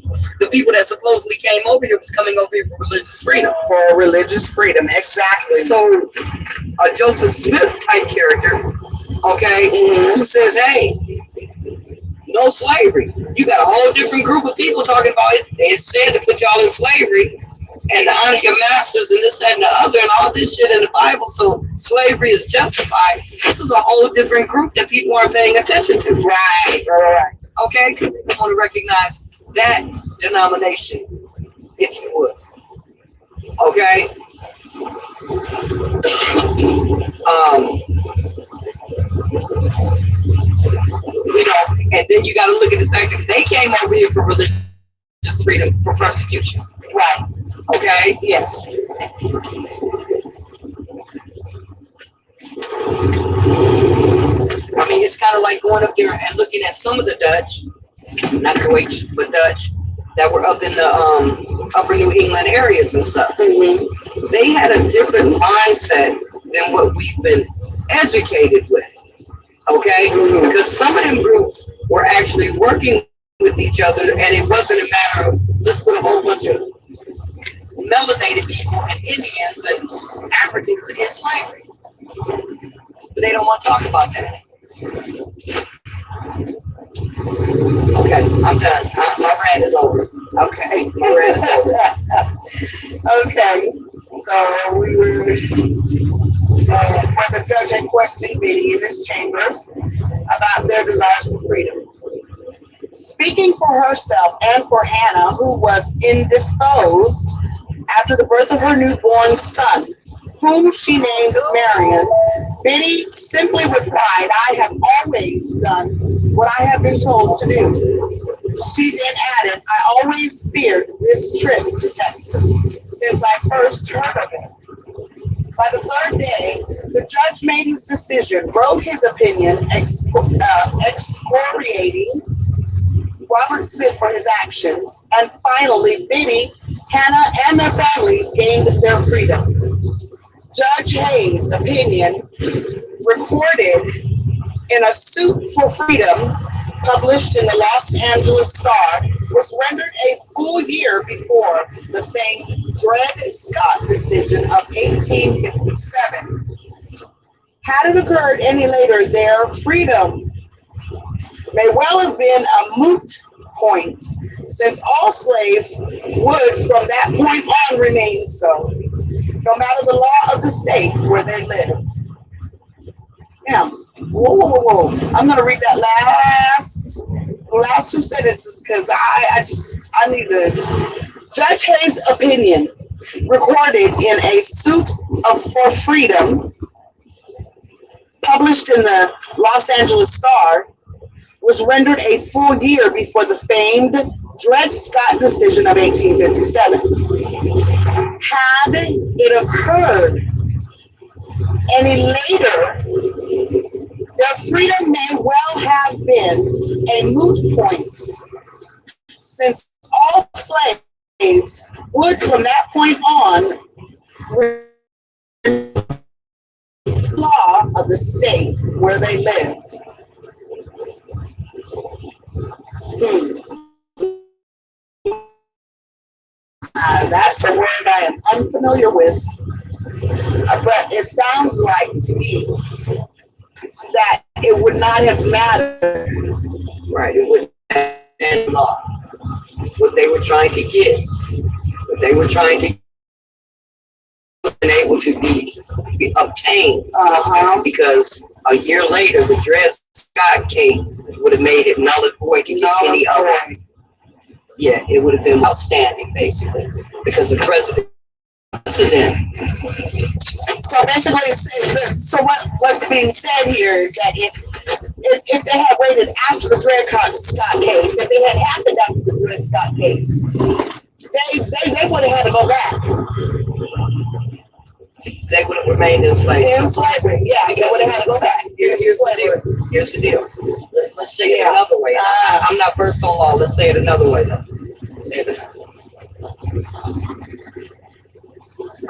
the people that supposedly came over here was coming over here for religious freedom. For religious freedom, exactly. So a Joseph Smith type character, okay, who says, hey, no slavery. You got a whole different group of people talking about it. They said to put y'all in slavery and to honor your masters and this, that, and the other, and all this shit in the Bible. So slavery is justified. This is a whole different group that people aren't paying attention to. Right. Okay? I want to recognize that denomination, if you would. Okay? And then you got to look at the fact that they came over here for religious freedom, for persecution. Right. Okay? Yes. I mean, it's kind of like going up there and looking at some of the Dutch, not Deutsch, but Dutch, that were up in the upper New England areas and stuff. Mm-hmm. They had a different mindset than what we've been educated with. Okay? Mm-hmm. Because some of them groups were actually working with each other, and it wasn't a matter of, let's put a whole bunch of melanated people and Indians and Africans in slavery. But they don't want to talk about that. Okay, I'm done. My rant is over. Okay. My rant is over. Okay. So we were when the judge had questioned Biddy in his chambers about their desires for freedom. Speaking for herself and for Hannah, who was indisposed after the birth of her newborn son, whom she named Marion, Biddy simply replied, I have always done what I have been told to do. She then added, I always feared this trip to Texas since I first heard of it. By the third day, the judge made his decision, wrote his opinion, excoriating Robert Smith for his actions, and finally Biddy, Hannah, and their families gained their freedom. Judge Hayes' opinion, recorded in a suit for freedom published in the Los Angeles Star, was rendered a full year before the famed Dred Scott decision of 1857. Had it occurred any later, their freedom may well have been a moot point, since all slaves would from that point on remain so, no matter the law of the state where they lived. Now, whoa. I'm going to read that last two sentences because I need to. Judge Hayes' opinion, recorded in a suit for freedom, published in the Los Angeles Star, was rendered a full year before the famed Dred Scott decision of 1857. Had it occurred any later, their freedom may well have been a moot point, since all slaves would from that point on the law of the state where they lived. That's a word I am unfamiliar with, but it sounds like to me that it would not have mattered. Right, it wouldn't have been law. What they were trying to get, been able to be obtained. Because a year later, the Dred Scott case would have made it null and void to get any other. Yeah, it would have been outstanding, basically, because the president. So basically, what's being said here is that if they had waited after the Dred Scott case, if it had happened after the Dred Scott case, they would have had to go back. They would have remained in slavery. In slavery, yeah, they would have had to go back. Here's the deal. Let's say it another way. I'm not versed on law. Let's say it another way, though. Say it another way.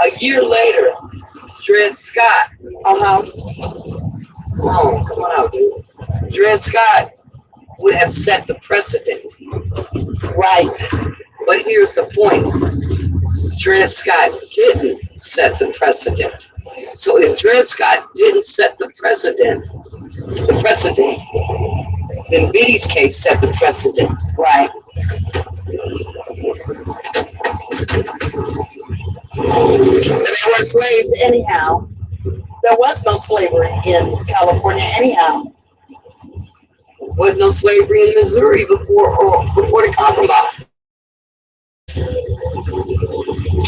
A year later, Dred Scott. Come on out, dude. Dred Scott would have set the precedent. Right. But here's the point. Dred Scott didn't set the precedent. So if Dred Scott didn't set the precedent, then Biddy's case set the precedent. Right. They were slaves anyhow. There was no slavery in California anyhow. There was no slavery in Missouri before the compromise.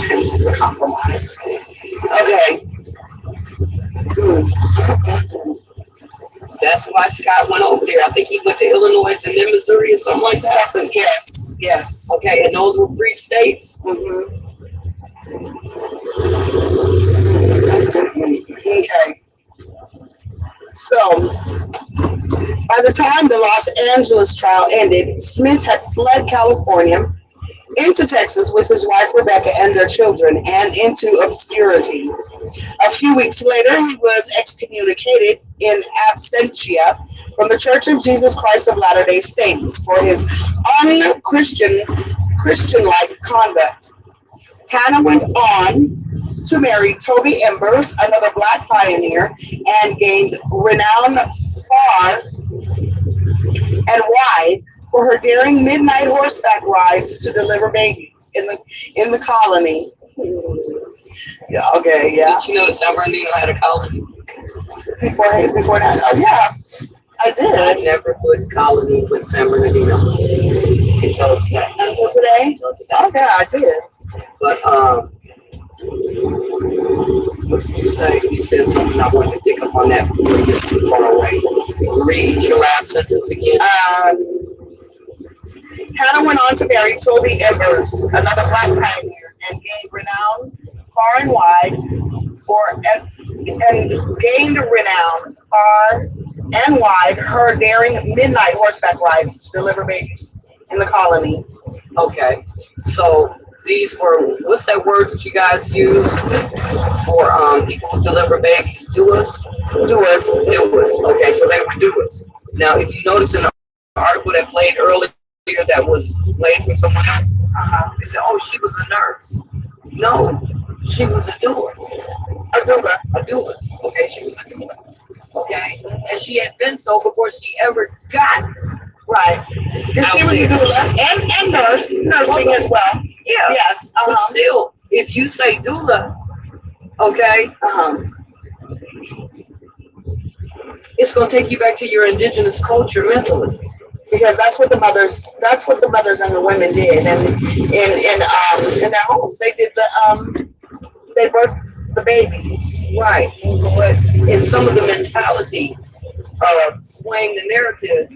This is a compromise. Okay. That's why Scott went over there. I think he went to Illinois and then Missouri or something like that. Yes. Okay, and those were free states? Mm-hmm. Okay. So, by the time the Los Angeles trial ended, Smith had fled California into Texas with his wife Rebecca and their children, and into obscurity. A few weeks later, he was excommunicated in absentia from the Church of Jesus Christ of Latter-day Saints for his Christian-like conduct. Hannah went on to marry Toby Embers, another black pioneer, and gained renown far and wide for her daring midnight horseback rides to deliver babies in the colony. Yeah. Okay. Yeah. Did you know that San Bernardino had a colony? Before that? Oh, yes, I did. I never put colony with San Bernardino until today. Until today? Oh, yeah, I did. But what did you say? You said something. I wanted to pick up on that before you get too far away. Read your last sentence again. Hannah went on to marry Toby Embers, another black pioneer, and gained renown far and wide her daring midnight horseback rides to deliver babies in the colony. Okay. So these were, what's that word that you guys use for people who deliver babies? Doers? Doers. Doers. Okay, so they were doers. Now, if you notice in the article that played earlier that was played from someone else, they said, oh, she was a nurse. No, she was a doer. A doer. A doer. Okay, she was a doer. Okay, and she had been so before she ever got right. Because she was a doula and nursing as well. Yeah. Yes. But still, if you say doula, okay, it's going to take you back to your indigenous culture mentally. Because that's what the mothers and the women did, and in their homes they did they birthed the babies. Right. But in some of the mentality of swaying the narrative,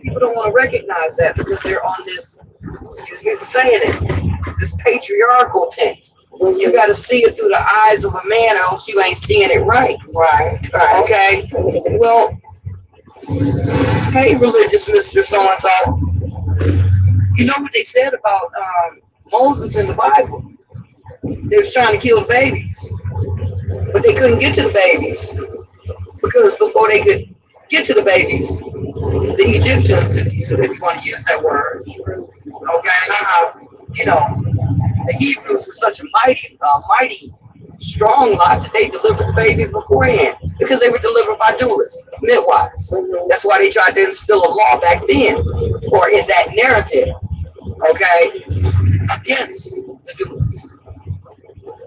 people don't want to recognize that because they're on this, excuse me for saying it, this patriarchal tent. You got to see it through the eyes of a man, or else you ain't seeing it right. Right. Okay. Well, hey, religious Mr. So-and-so, you know what they said about Moses in the Bible? They was trying to kill babies, but they couldn't get to the babies because before they could get to the babies, the Egyptians, if you want to use that word, okay, you know, the Hebrews were such a mighty, strong lot that they delivered the babies beforehand because they were delivered by doulas, midwives. That's why they tried to instill a law back then, or in that narrative, okay, against the doulas.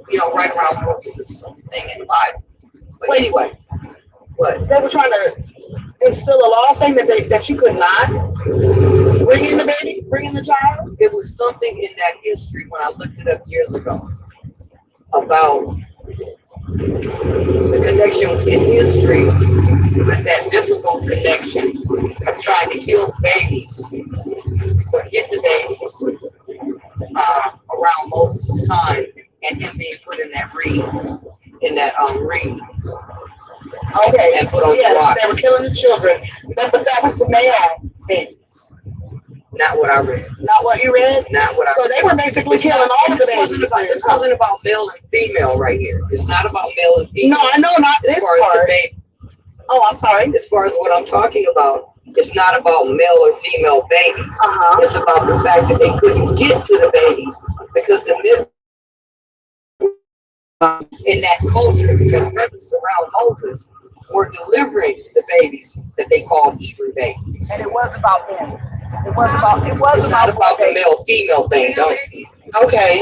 You know, right around Moses thing in the Bible. But anyway, what? They were trying to instill a law saying that you could not bring in the baby, bring in the child. It was something in that history when I looked it up years ago about the connection in history with that biblical connection of trying to kill the babies or get the babies around Moses' time and him being put in that reed, reed. Okay. And put on the yes, block. they were killing the children, but that was the male babies. Not what I read. Not what you read? Not what I read. So they were basically killing all of the babies. This wasn't about male and female right here. It's not about male and female. No, I know, not this part. Oh, I'm sorry. As far as what I'm talking about, it's not about male or female babies. It's about the fact that they couldn't get to the babies because the midwives in that culture, because midwives around Moses were delivering the babies that they called Hebrew babies. And it was about men. It's not about the male-female thing, don't you? Okay.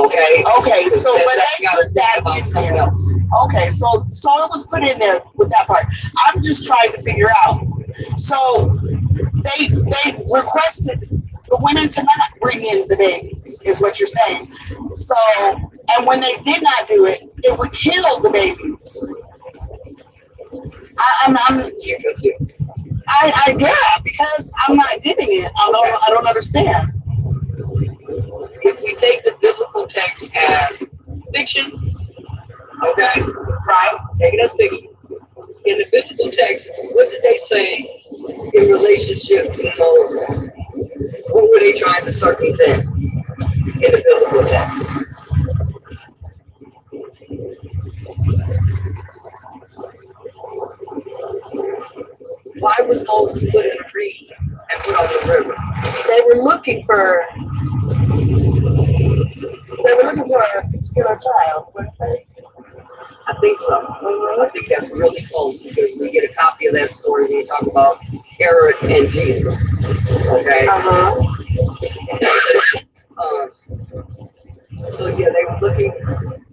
So, but they put that in there. Else. Okay, so it was put in there with that part. I'm just trying to figure out. So they requested the women to not bring in the babies, is what you're saying. So, and when they did not do it, it would kill the babies. You're confused. Yeah, because I'm not getting it. I don't understand. If we take the biblical text as fiction, okay, right? Take it as fiction. In the biblical text, what did they say in relationship to Moses? What were they trying to circumvent in the biblical text? Why was Moses put in a tree and put on the river? They were looking for a particular child, weren't they? I think so. I think that's really close because we get a copy of that story when you talk about Herod and Jesus. Okay? So yeah, they were looking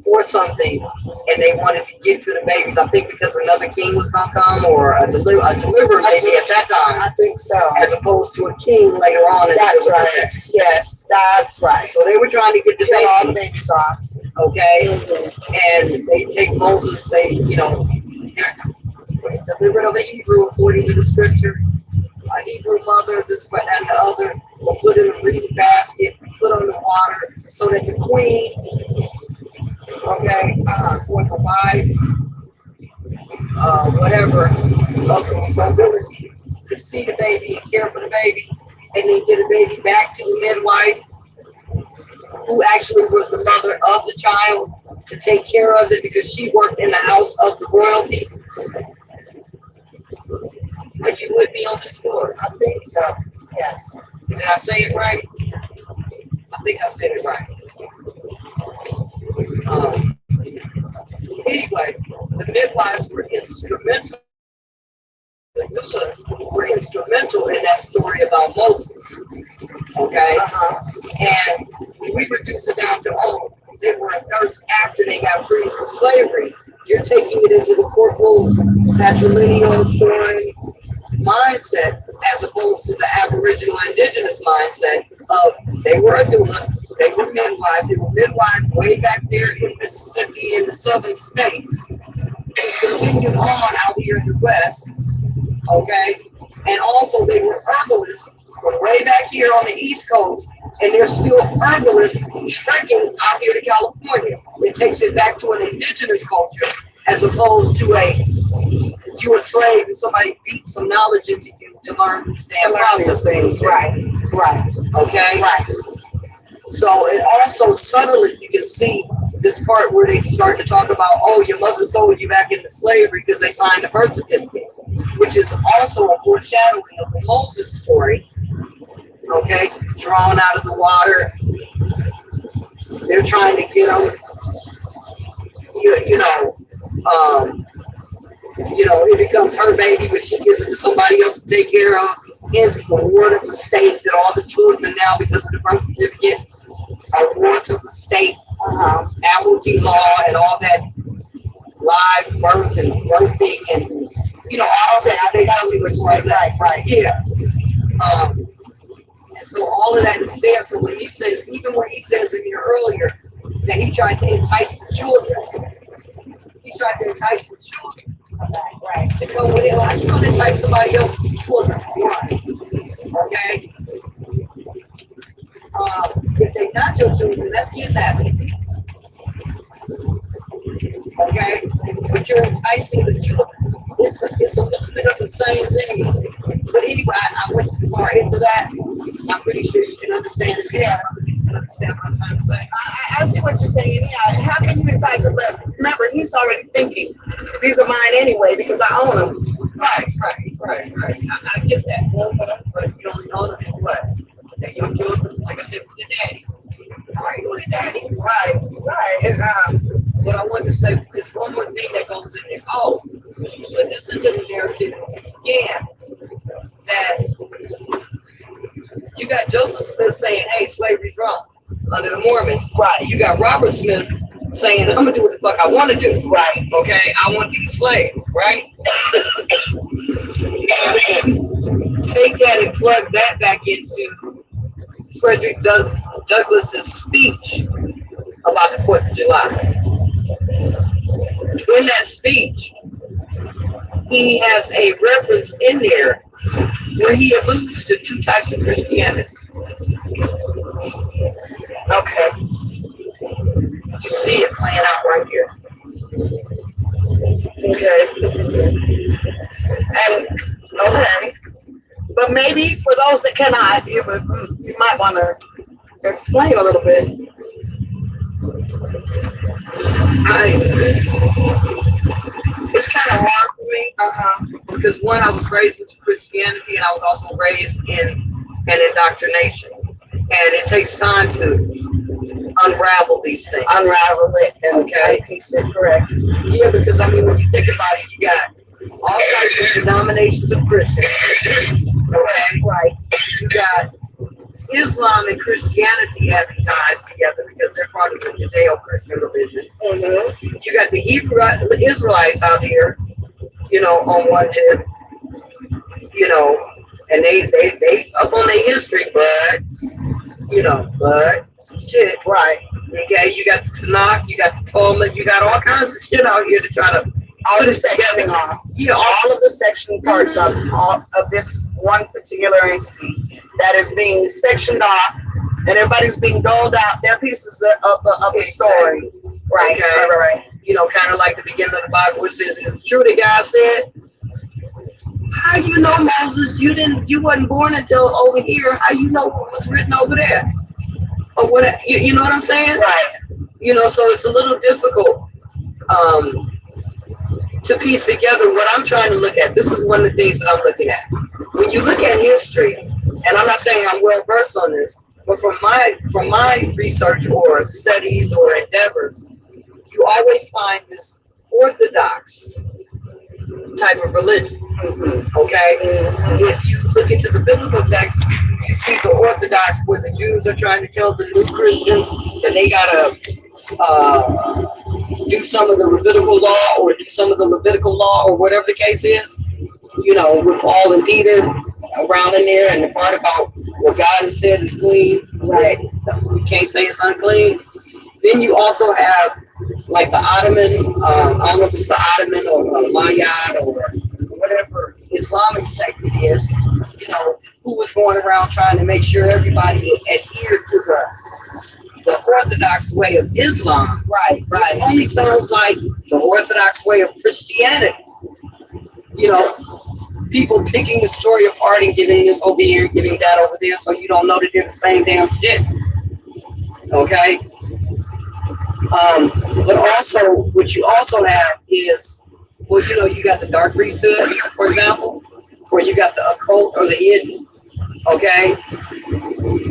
for something and they wanted to get to the babies. I think because another king was going to come or a deliverer maybe at that time. I think so. As opposed to a king later on. That's right. Yes, that's right. So they were trying to get the kill all the babies off. Okay? And they take Moses, they're delivered of a Hebrew according to the scripture. A Hebrew mother, this, one, and the other, were put in a reed basket, put on the water, so that the queen, okay, or the wife, whatever, of the nobility, could see the baby and care for the baby and they get a baby back to the midwife, who actually was the mother of the child, to take care of it because she worked in the house of the royalty. Are you with me on this story? I think so. Yes. Did I say it right? I think I said it right. Anyway, the midwives were instrumental. The doulas were instrumental in that story about Moses. Okay? And we reduce it down to, oh, they were adults after they got free from slavery. You're taking it into the corporal, patrilineal, foreign mindset, as opposed to the Aboriginal indigenous mindset of they were a doula, they were midwives, they were midwives way back there in Mississippi in the southern states. They continued on out here in the west, okay? And also they were herbalists from way back here on the East Coast, and they're still herbalists trekking out here to California. It takes it back to an indigenous culture as opposed to you a slave and somebody beat some knowledge into you to learn these damn process things. Right. Okay? Right. So it also subtly you can see this part where they start to talk about, oh, your mother sold you back into slavery because they signed the birth certificate, which is also a foreshadowing of the Moses story. Okay, drawn out of the water. They're trying to get them, it becomes her baby, but she gives it to somebody else to take care of. Hence the ward of the state that all the children now, because of the birth certificate, are wards of the state, amnesty law, and all that live birth and birthing, and all that. I think I see what you're saying. Right. Yeah. And so all of that is there. So when he says, even when he says in here earlier that he tried to entice the children, right, to come with it. Like, you don't entice somebody else's children. Okay? If they're not your children, that's kidnapping. Okay? But you're enticing the children. It's a little bit of the same thing. But anyway, I went too far into that. I'm pretty sure you can understand it. Yeah. You can understand what I'm trying to say. I see what you're saying. Yeah, how can you entice him? But remember, he's already thinking, these are mine anyway because I own them. Right. I get that. But if you don't know them, what? That your children, like I said, with the daddy. Right, with the daddy. Right. What I wanted to say is one more thing that goes in there. Oh, but this is the narrative again that you got Joseph Smith saying, hey, slavery's wrong under the Mormons. Right. You got Robert Smith saying, I'm gonna do what the fuck I want to do. Right. Okay, I want to be slaves, right? Take that and plug that back into Frederick Douglass's speech about the 4th of July. In that speech, he has a reference in there where he alludes to two types of Christianity. Okay. You see it playing out right here. Okay. But maybe for those that cannot, you might want to explain a little bit. It's kind of hard for me because one, I was raised with Christianity, and I was also raised in an indoctrination, and it takes time to unravel these things. Unravel it and okay, piece it correct. Yeah, because I mean, when you think about it, you got all types of denominations of Christians. Okay, right. You got Islam and Christianity having ties together because they're part of the Judeo-Christian religion. You got the Israelites out here, on one tip, and they up on their history, but some shit. Right. Okay, you got the Tanakh, you got the Talmud, you got all kinds of shit out here to try to all the section off. Yeah, all of the section parts of this one particular entity that is being sectioned off, and everybody's being doled out their pieces of the story. Right. Okay. Right. Kind of like the beginning of the Bible, where it says, "Is it true that God said?" how you know, Moses? You wasn't born until over here. How you know what was written over there? Or what? You know what I'm saying? Right. You know, so it's a little difficult to piece together what I'm trying to look at. This is one of the things that I'm looking at. When you look at history, and I'm not saying I'm well versed on this, but from my research or studies or endeavors, you always find this orthodox type of religion. Okay? If you look into the biblical text, you see the orthodox where the Jews are trying to tell the new Christians that they gotta do some of the Levitical law or do some of the Levitical law or whatever the case is. You know, with Paul and Peter around in there, and the part about what God has said is clean, right? You can't say it's unclean. Then you also have like the Ottoman, I don't know if it's the Ottoman or Mayyad or whatever Islamic sect it is, you know, who was going around trying to make sure everybody adhered to the Orthodox way of Islam. Right. It only sounds like the Orthodox way of Christianity. You know, people picking the story apart and getting this over here, getting that over there, so you don't know that they're the same damn shit. Okay? But also, what you also have is, well, you know, you got the dark priesthood, for example, where you got the occult or the hidden, okay?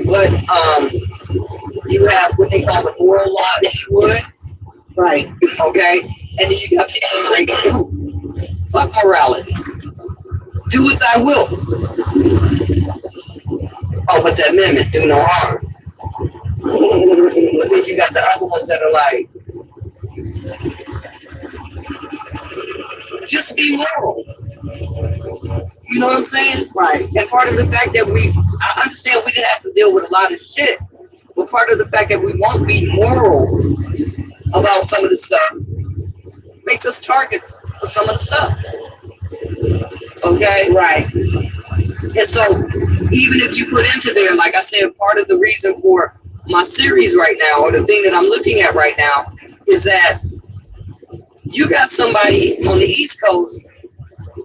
But you have what they call the moral law, if you would. Right. Okay? And then you got people like, fuck morality. Do what thy will. Oh, but the amendment do no harm. But then you got the other ones that are like, just be moral. You know what I'm saying? Right. And part of the fact that I understand we didn't have to deal with a lot of shit, but part of the fact that we won't be moral about some of the stuff makes us targets for some of the stuff. Okay? Right. And so, even if you put into there, like I said, part of the reason for my series right now, or the thing that I'm looking at right now, is that you got somebody on the East Coast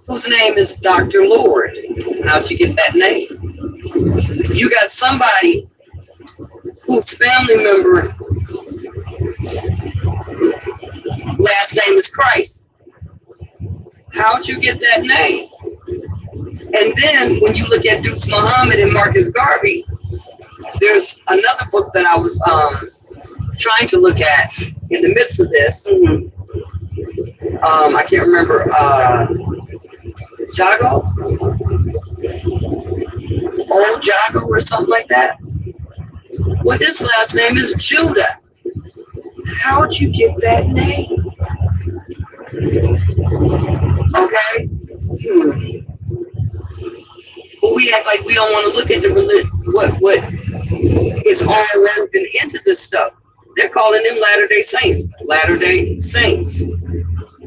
whose name is Dr. Lord. How'd you get that name? You got somebody whose family member last name is Christ. How'd you get that name? And then when you look at Deuce Muhammad and Marcus Garvey, there's another book that I was trying to look at in the midst of this. I can't remember, Jago? Old Jago or something like that. Well, his last name is Judah. How'd you get that name? Okay? But we act like we don't want to look at the religion, what is all woven into this stuff. They're calling them Latter-day Saints. Latter-day Saints.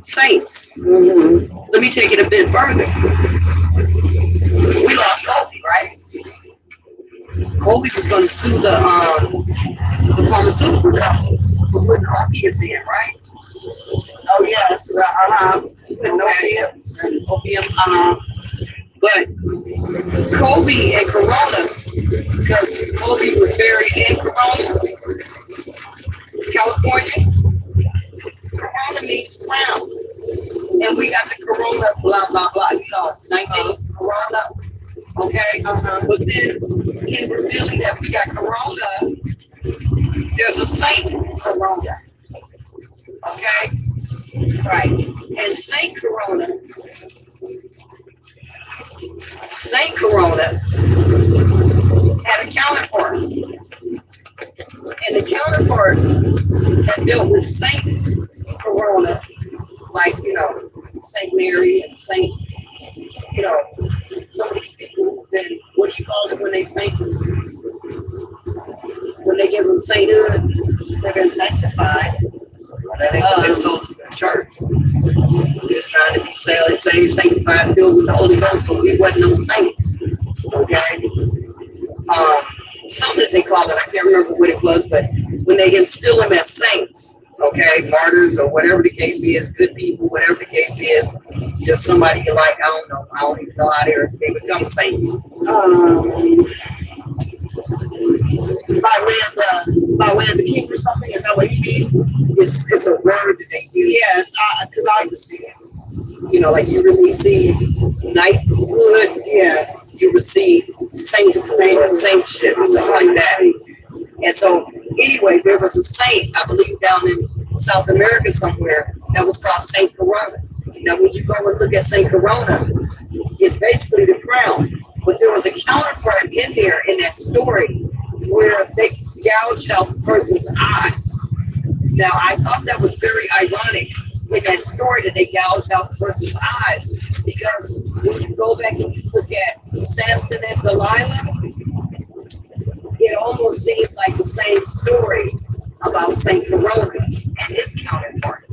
Saints. Let me take it a bit further. We lost Kobe, right? Kobe was going to sue the pharmaceutical company for putting opiates in, right? Oh, yes. And opiates and opium. But Kobe and Corona, because Kobe was buried in Corona, California. Corona means crown. And we got the Corona, blah, blah, blah. You know, 19 Corona. Okay? But then, in revealing that we got Corona, there's a Saint Corona. Okay? Right. And Saint Corona had a counterpart. And the counterpart that dealt with Saint Corona, like, you know, Saint Mary and Saint, you know, some of these people, then what do you call it when they saint? When they give them sainthood, they've been sanctified. It's told us in the church. We're just trying to be saved, sanctified, filled with the Holy Ghost, but we wasn't no saints. Okay? Something that they call it, I can't remember what it was, but when they instill them as saints, okay, martyrs or whatever the case is, good people, whatever the case is, just somebody you like? I don't know. I don't even know how they become saints. By way of the king or something? Is that what you mean? It's a word that they use. Yes, because I see it. You know, like you receive knighthood. Yes. You receive saintship, something like that. And so, anyway, there was a saint, I believe, down in South America somewhere that was called Saint Corona. Now, when you go and look at Saint Corona, it's basically the crown. But there was a counterpart in there in that story where they gouged out the person's eyes. Now, I thought that was very ironic with that story that they gouged out the person's eyes, because when you go back and you look at Samson and Delilah, it almost seems like the same story about Saint Corona and his counterpart,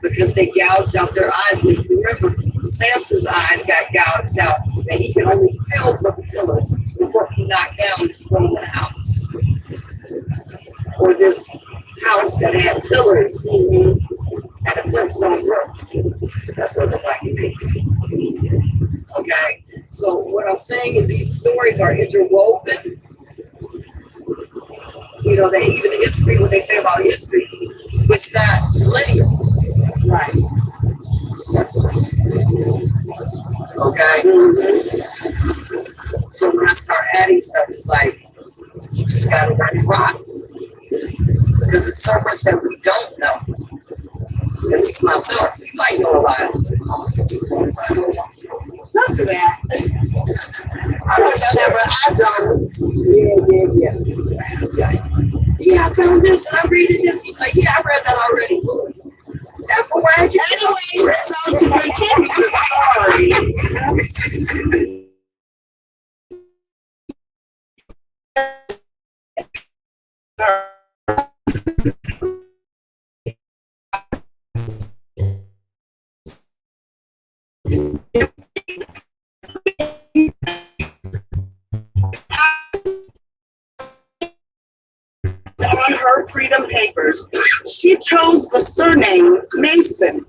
because they gouged out their eyes. And if you remember, Samson's eyes got gouged out, and he could only feel from the pillars before he knocked down this Roman house, or this house that had pillars and a flintstone roof. That's what it looked like to me. Okay, so what I'm saying is these stories are interwoven. You know, even history, what they say about history, it's not linear. Right. Okay? So when I start adding stuff, it's like, you just gotta let it rock. Because it's so much that we don't know. Because it's myself, you might know a lot. Don't do that. I wish I never, I don't. Yeah, I found this and I read this. He's like, yeah, I read that already. That's why I just anyway, so to continue the story. On her freedom papers, she chose the surname Mason.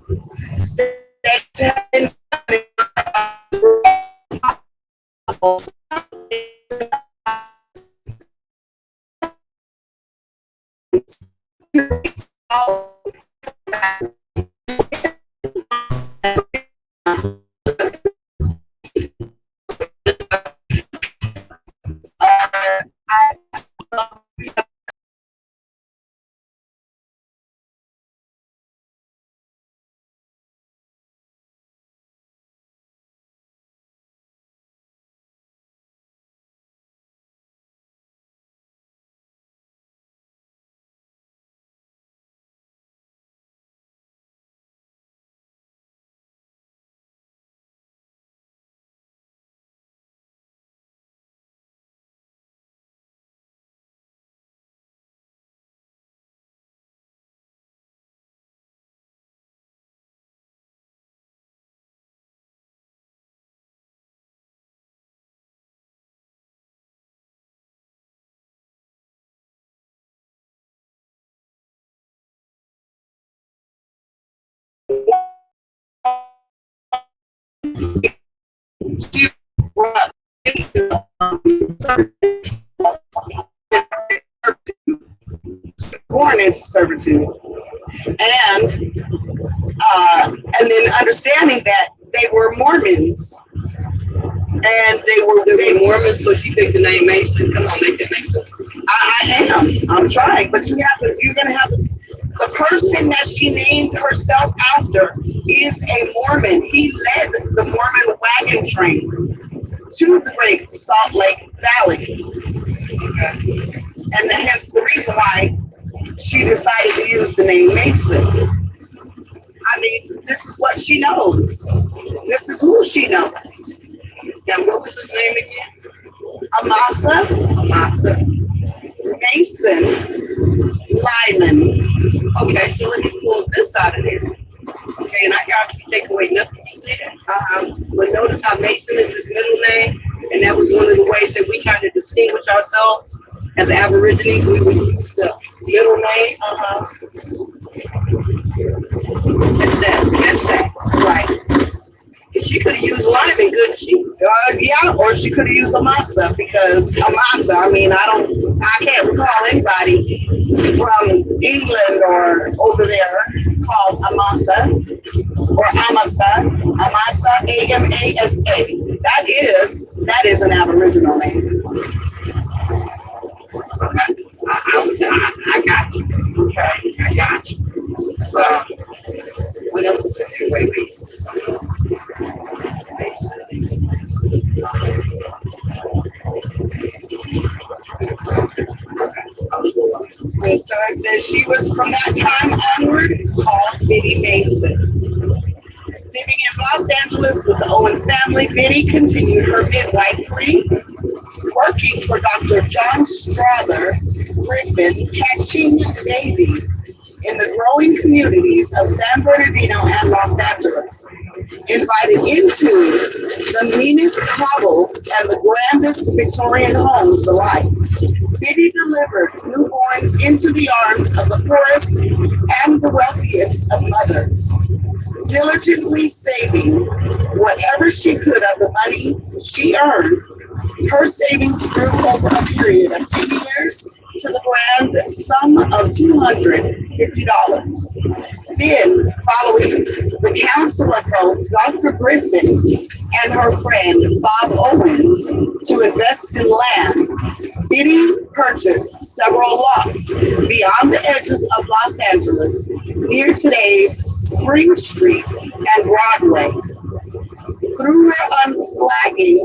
Born into servitude, and then understanding that they were Mormons, and they were Mormons. So she picked the name Mason. Come on, make that make sense. I'm trying, but you're gonna have the person that she named herself after is a Mormon. He led the Mormon wagon train to the Great Salt Lake Valley. Okay. And hence the reason why she decided to use the name Mason. I mean, this is what she knows. This is who she knows. Now, what was his name again? Amasa Mason Lyman. Okay, so let me pull this out of there. Okay, and I got you take away nothing you said. But notice how Mason is his middle name, and that was one of the ways that we kind of distinguish ourselves as Aborigines. We would use the middle name. Catch that. Right. She could have used limon, couldn't she? Yeah, or she could have used Amasa because Amasa, I can't recall anybody from England or over there called Amasa or Amasa, Amasa. That is an Aboriginal name. I got you. Okay, I got you. So, what else is there? Wait. And so it says she was from that time onward called Biddy Mason. Living in Los Angeles with the Owens family, Biddy continued her midwifery, working for Dr. John Strother Griffin, catching babies in the growing communities of San Bernardino and Los Angeles. Invited into the meanest hovels and the grandest Victorian homes alike, Biddy delivered newborns into the arms of the poorest and the wealthiest of mothers, diligently saving whatever she could of the money she earned. Her savings grew over a period of 10 years to the grand sum of $250. Then, following the counsel of both Dr. Griffin and her friend Bob Owens to invest in land, Biddy purchased several lots beyond the edges of Los Angeles, near today's Spring Street and Broadway. Through her unflagging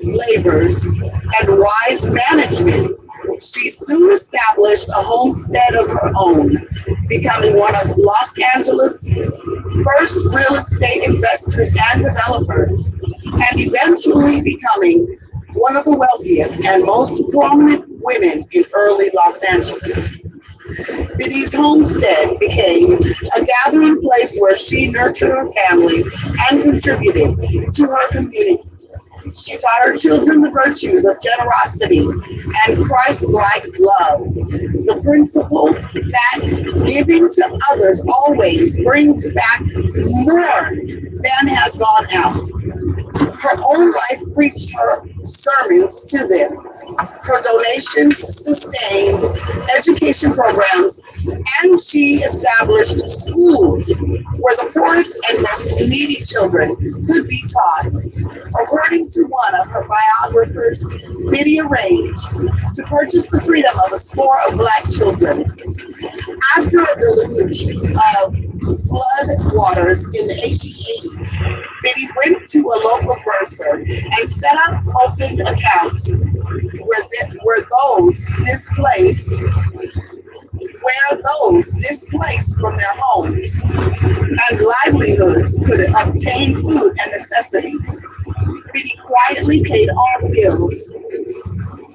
labors and wise management, she soon established a homestead of her own, becoming one of Los Angeles' first real estate investors and developers, and eventually becoming one of the wealthiest and most prominent women in early Los Angeles. Biddy's homestead became a gathering place where she nurtured her family and contributed to her community. She taught her children the virtues of generosity and Christ-like love, the principle that giving to others always brings back more than has gone out. Her own life preached her sermons to them. Her donations sustained education programs, and she established schools where the poorest and most needy children could be taught. According to one of her biographers, Biddy arranged to purchase the freedom of a score of Black children. After a deluge of flood waters in the 1880s, Biddy went to a local bursar and set up open accounts where those displaced from their homes and livelihoods could obtain food and necessities. Biddy quietly paid all bills.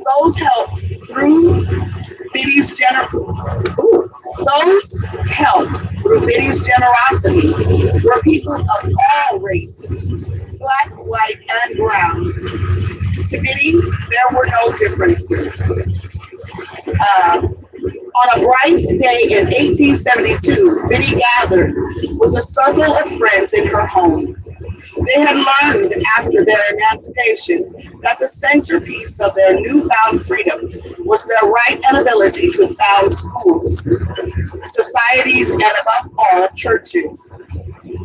Those helped through Biddy's generosity were people of all races, Black, white, and brown. To Biddy, there were no differences. On a bright day in 1872, Biddy gathered with a circle of friends in her home. They had learned after their emancipation that the centerpiece of their newfound freedom was their right and ability to found schools, societies, and above all, churches.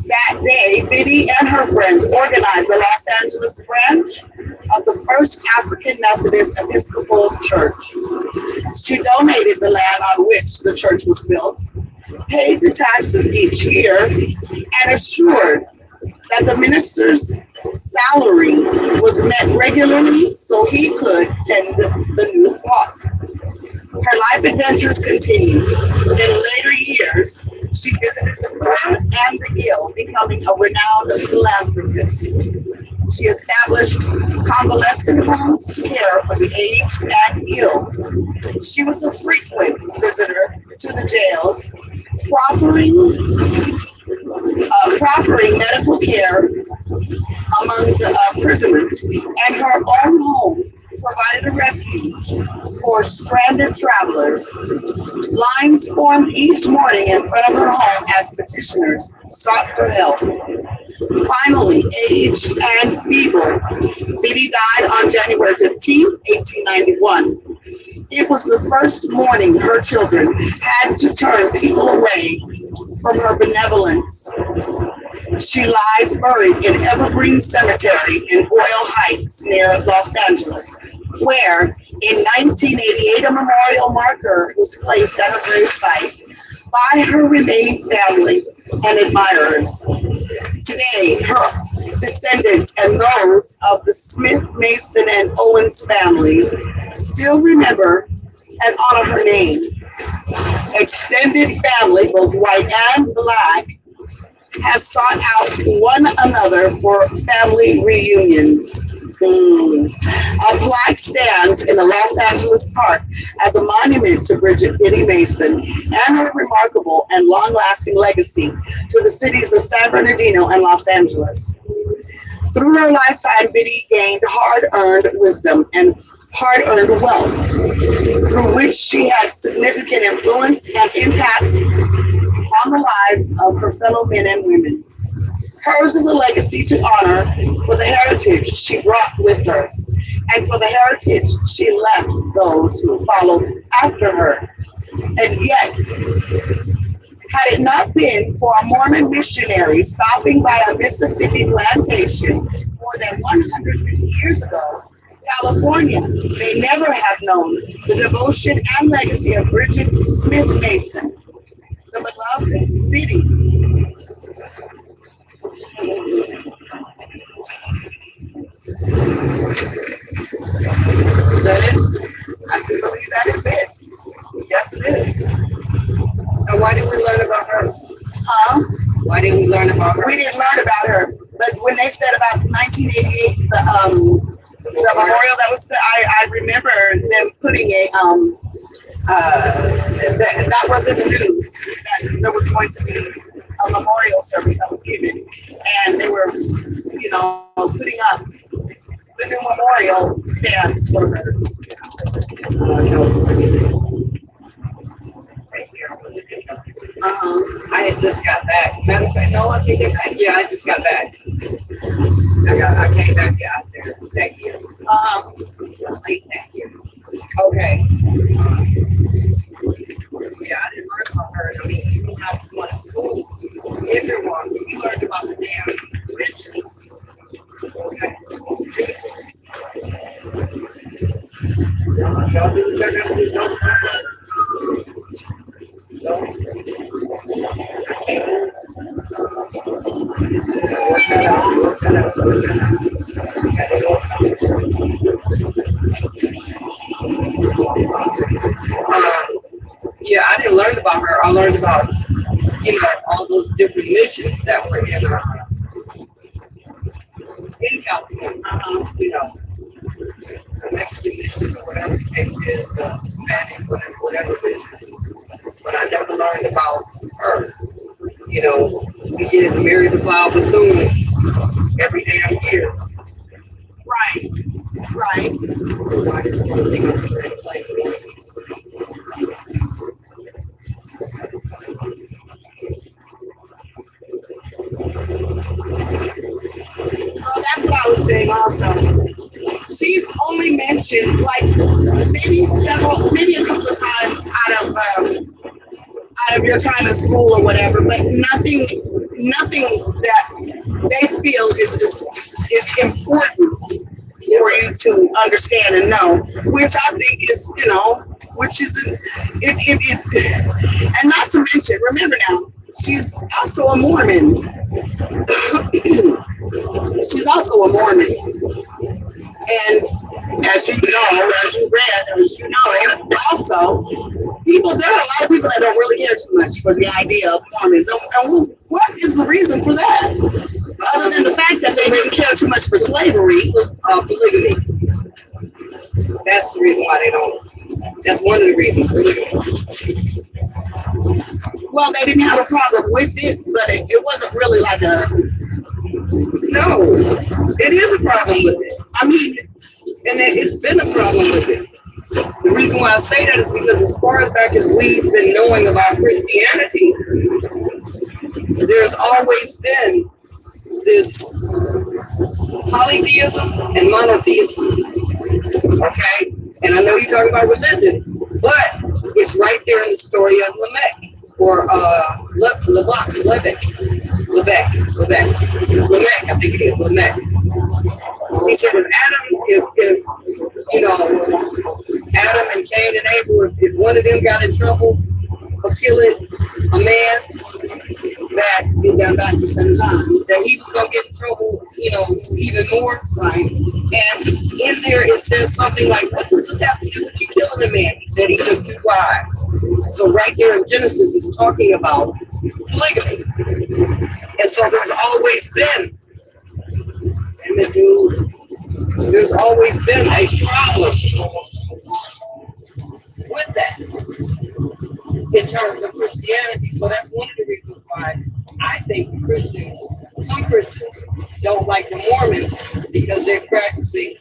That day, Biddy and her friends organized the Los Angeles branch of the First African Methodist Episcopal Church. She donated the land on which the church was built, paid the taxes each year, and assured that the minister's salary was met regularly so he could tend the new flock. Her life adventures continued. In later years, she visited the poor and the ill, becoming a renowned philanthropist. She established convalescent homes to care for the aged and ill. She was a frequent visitor to the jails, proffering medical care among the prisoners, and her own home provided a refuge for stranded travelers. Lines formed each morning in front of her home as petitioners sought for help. Finally, aged and feeble, Biddy died on January 15th, 1891. It was the first morning her children had to turn people away from her benevolence. She lies buried in Evergreen Cemetery in Boyle Heights near Los Angeles, where in 1988 a memorial marker was placed at her gravesite by her remaining family and admirers. Today, her descendants and those of the Smith, Mason, and Owens families still remember and honor her name. Extended family, both white and black, have sought out one another for family reunions. A plaque stands in the Los Angeles Park as a monument to Bridget Biddy Mason and her remarkable and long-lasting legacy to the cities of San Bernardino and Los Angeles. Through her lifetime, Biddy gained hard-earned wisdom and hard-earned wealth, through which she had significant influence and impact on the lives of her fellow men and women. Hers is a legacy to honor for the heritage she brought with her, and for the heritage she left those who followed after her. And yet, had it not been for a Mormon missionary stopping by a Mississippi plantation more than 150 years ago, California may never have known the devotion and legacy of Bridget Smith Mason, the beloved Biddy. Is that it? I do believe that is it. Yes, it is. And why did we learn about her? Why didn't we learn about her? We didn't learn about her, but when they said about 1988, the memorial that was, I remember them putting that was in the news, that there was going to be a memorial service that was given, and they were, putting up the new memorial stands for her. I had just got back. Matter of fact, no, I take it back. Yeah, I just got back. I came back out there that year. Late that year. Okay. Yeah, I didn't learn about her. I mean, you don't have to go to school. Everyone, you learned about the damn Christians. Okay. Y'all do what y'all gotta do. Yeah, I didn't learn about her. I learned about, all those different missions that were in California, Mexican missions or whatever the case is, Hispanic, whatever it is. But I never learned about her. We get married to Plow Bethune every damn year. Right. I just want to think of her in place. That's what I was saying also. She's only mentioned maybe a couple of times out of your time in school or whatever, but nothing that they feel is important for you to understand and know, which I think is, which is and not to mention, remember now, she's also a Mormon. She's also a Mormon. And as you read, also, there are a lot of people that don't really care too much for the idea of Mormons. And what is the reason for that? Other than the fact that they didn't care too much for slavery, polygamy. That's the reason why they don't. That's one of the reasons. Well, they didn't have a problem with it, but it wasn't really like No, it is a problem with it. I mean, and it's been a problem with it. The reason why I say that is because as far as back as we've been knowing about Christianity, there's always been this polytheism and monotheism. Okay? And I know you talk about religion, but it's right there in the story of Lamech, or Lamech, I think it is, Lamech. He said if Adam and Cain and Abel, if one of them got in trouble for killing a man, that We got back to some time. that he was gonna get in trouble, even more. Right. And in there it says something like, what does this have to do with you killing a man? He said he took 2 wives. So right there in Genesis is talking about polygamy. And so there's always been, there's always been a problem with that in terms of Christianity. So that's one of the reasons why I think some Christians don't like the Mormons, because they're practicing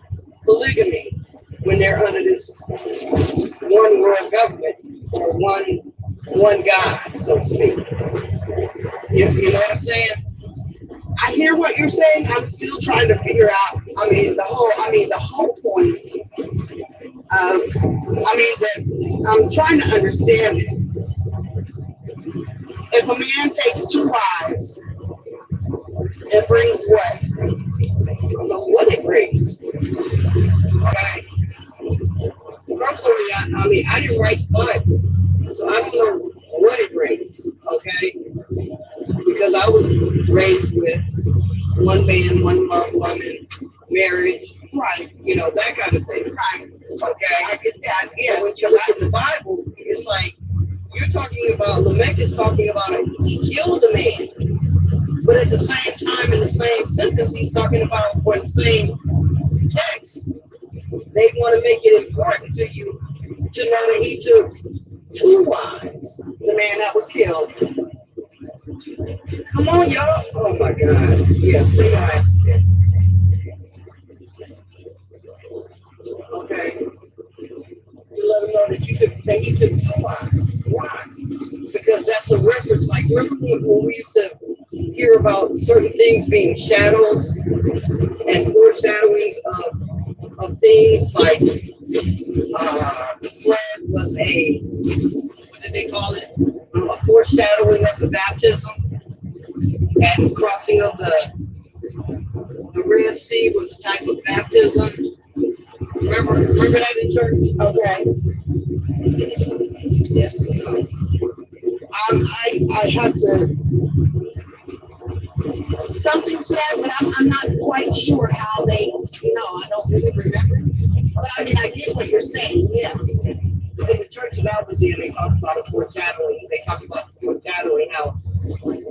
polygamy when they're under this one world government, or one God, so to speak. You know what I'm saying? I hear what you're saying. I'm still trying to figure out, the whole point I'm trying to understand it. If a man takes 2 wives, it brings what? I don't know what it brings. Okay. Personally, I didn't write the Bible, so I don't know what it brings. Okay. Because I was raised with one man, one woman, marriage, Right. That kind of thing. Right. Okay. I get that. Yes. So when you look at the Bible, it's like you're talking about, Lamech is talking about he killed a man. But at the same time, in the same sentence, he's talking about, or the same text, they want to make it important to you to know that he took 2 wives. The man that was killed. Come on, y'all. Oh my God. Yes, they are. Okay. To let them know that he took 2 wives. Why? Because that's a reference. Like, remember when we used to hear about certain things being shadows and foreshadowings of things, like the flood was what did they call it? A foreshadowing of the baptism, and the crossing of the Red Sea was a type of baptism. Remember that in church? Okay. Yes. I have to something to that, but I'm not quite sure how they. I don't really remember. But I get what you're saying. Yes. In the church of Alphasia, they talk about a foreshadowing. They talk about the foreshadowing, how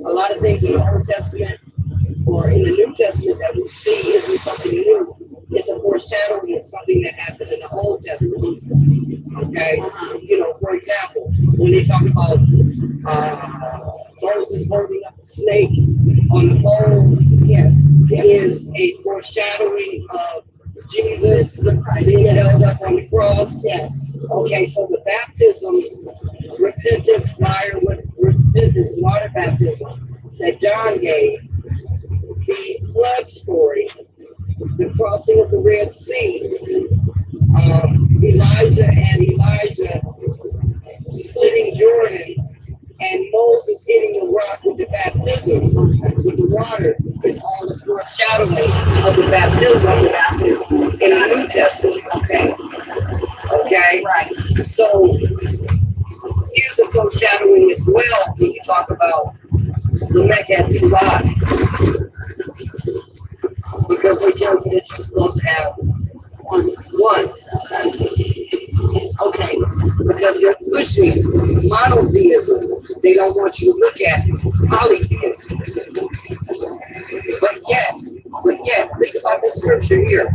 a lot of things in the Old Testament or in the New Testament that we see isn't something new. It's a foreshadowing of something that happened in the Old Testament. Okay? For example, when they talk about Moses holding up a snake on the pole, Yes. is a foreshadowing of Jesus being held up on the cross. Yes. Okay, so the baptisms, repentance, water baptism that John gave, the flood story, the crossing of the Red Sea, Elijah splitting Jordan, and Moses hitting the rock with the baptism, with the water, is all the foreshadowing of the baptism in the New Testament. Okay? Right. So here's a foreshadowing as well when you talk about Lamech had 2 wives. Because they tell you that you're supposed to have one. Okay. Because they're pushing monotheism. They don't want you to look at polytheism. But yet, think about this scripture here.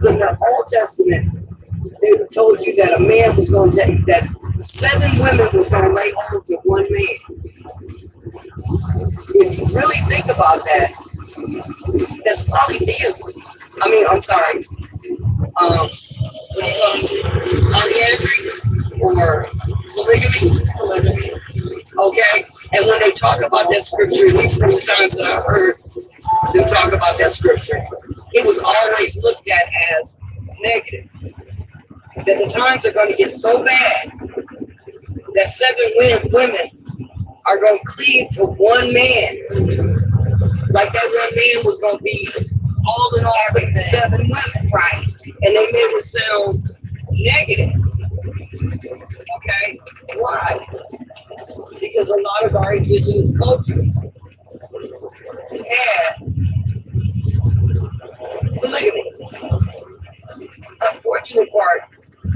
In the Old Testament, they told you that a man was going to take, that 7 women was going to lay hold to 1 man. If you really think about that, that's polytheism. I'm sorry. Polyandry or polygamy. Okay? And when they talk about that scripture, at least from the times that I've heard them talk about that scripture, it was always looked at as negative. That the times are going to get so bad that 7 women are going to cleave to one man. Like that one man was going to be all in all with 7 women. Right. And they made it sound negative. Okay? Why? Because a lot of our indigenous cultures had polygamy. Unfortunate part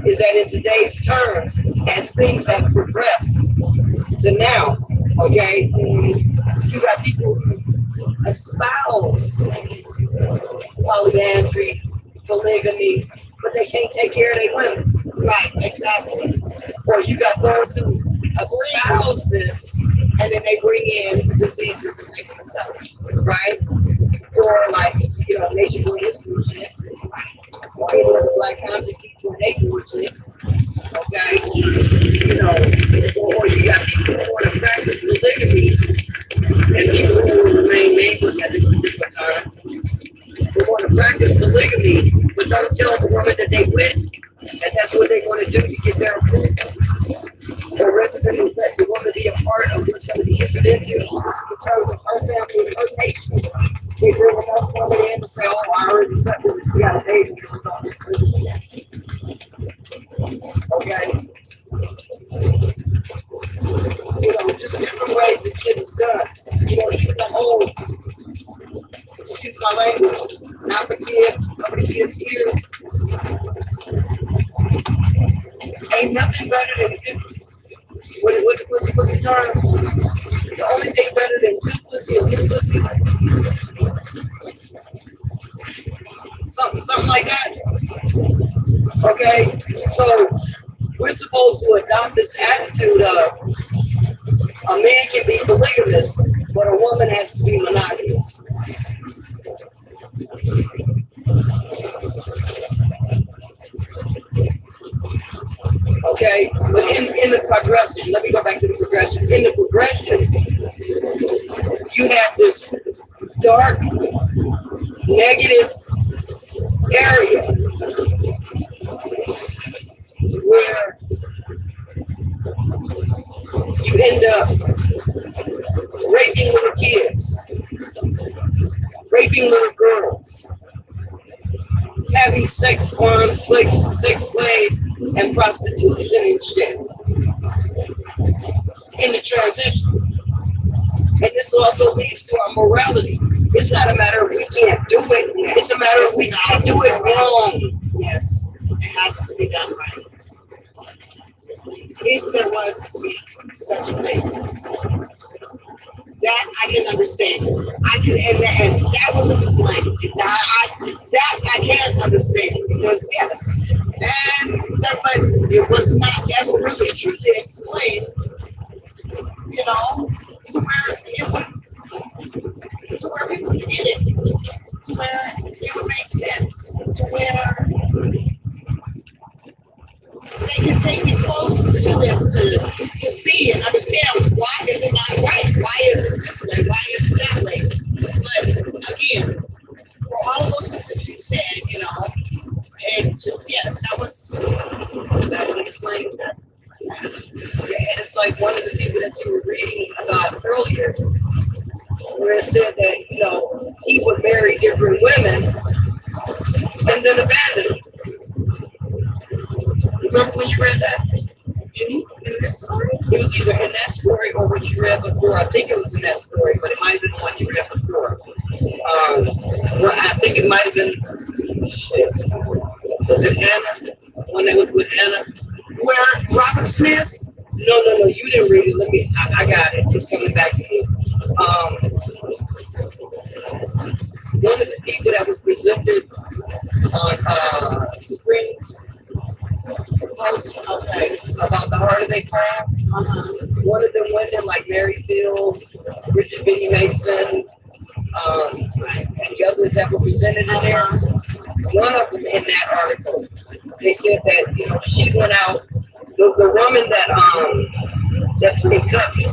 is that in today's terms, as things have progressed to now, okay, you got people who espouse polyandry, polygamy, but they can't take care of their women. Right, exactly. Or you got those who espouse this, and then they bring in diseases and things and stuff. right? Or like, you know, nature doing its bullshit. Or even the black times just keep doing their bullshit. Okay? You know, or you got people who want to practice polygamy and people who remain nameless at this particular time. Who want to practice polygamy, but don't tell the woman that they with that that's what they want to do to get their approval. Or rather than let the woman be a part of what's going to be entered into in terms of her family and her nation. They bring enough woman in to say, oh, I already slept with it. We got a baby. Okay? You know, just different ways that shit is done. You know, even the whole, excuse my language, not for kids, but for kids' ears. Ain't nothing better than what's the term? The only thing better than good pussy is good pussy. Something like that. Okay, so we're supposed to adopt this attitude of a man can be polygamous, but a woman has to be monogamous. Okay, but in the progression, let me go back to the progression. In the progression, you have this dark, negative area where you end up raping little kids, raping little girls, having sex farms, sex slaves, and prostitution and shit in the transition. And this also leads to our morality. It's not a matter of we can't do it, it's a matter of we can't do it wrong. Yes, it has to be done right. If there was to be such a thing, that I can understand. I can, and that was explained. That I can understand because yes, but it was not ever really truly explained. You know, to where people get it, to where it would make sense, to where they can take it close to them to see and understand why is it not right, why is it this way, why is it that way. But again, for all of those things that you said, you know, and yes, that was Explain that. Yeah, and it's like one of the people that you were reading about earlier, where it said that, you know, he would marry different women and then abandon them. Remember when you read that? In this story? It was either in that story or what you read before. I think it was in that story, but it might have been the one you read before. Well, I think it might have been, shit. Was it Anna? One that was with Anna? where Robert Smith. No, you didn't read it. I got it. It's coming back to you. One of the people that was presented on Supreme's post about the Heart of They Craft, one of them women like Mary Fields, Bridget, Biddy Mason, and the others that were presented in there, one of them in that article, they said that, you know, she went out, the woman that that played Tucky.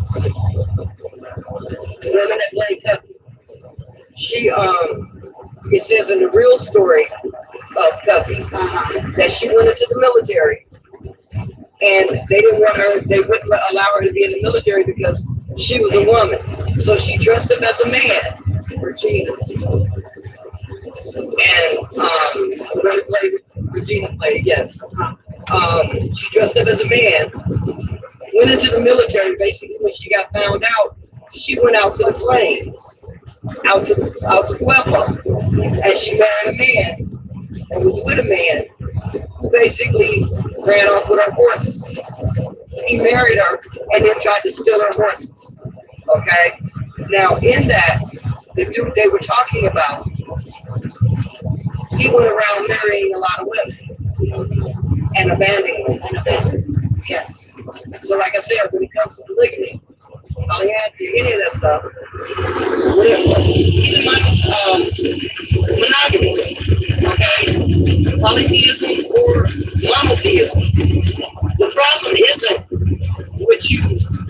The woman that played Tucky. She it says in the real story of Tucky that she went into the military, and they didn't want her. They wouldn't allow her to be in the military because she was a woman. So she dressed up as a man, Regina. And whoever played Regina played, yes. She dressed up as a man, went into the military. Basically, when she got found out, she went out to the flames, out to Pueblo, and she married a man and was with a man who basically ran off with her horses. He married her and then tried to steal her horses. Okay? Now, in that, the dude they were talking about, he went around marrying a lot of women and abandoning them. Yes. So, like I said, when it comes to polygamy, polyandry, any of that stuff, even monogamy, okay? Polytheism or monotheism. The problem isn't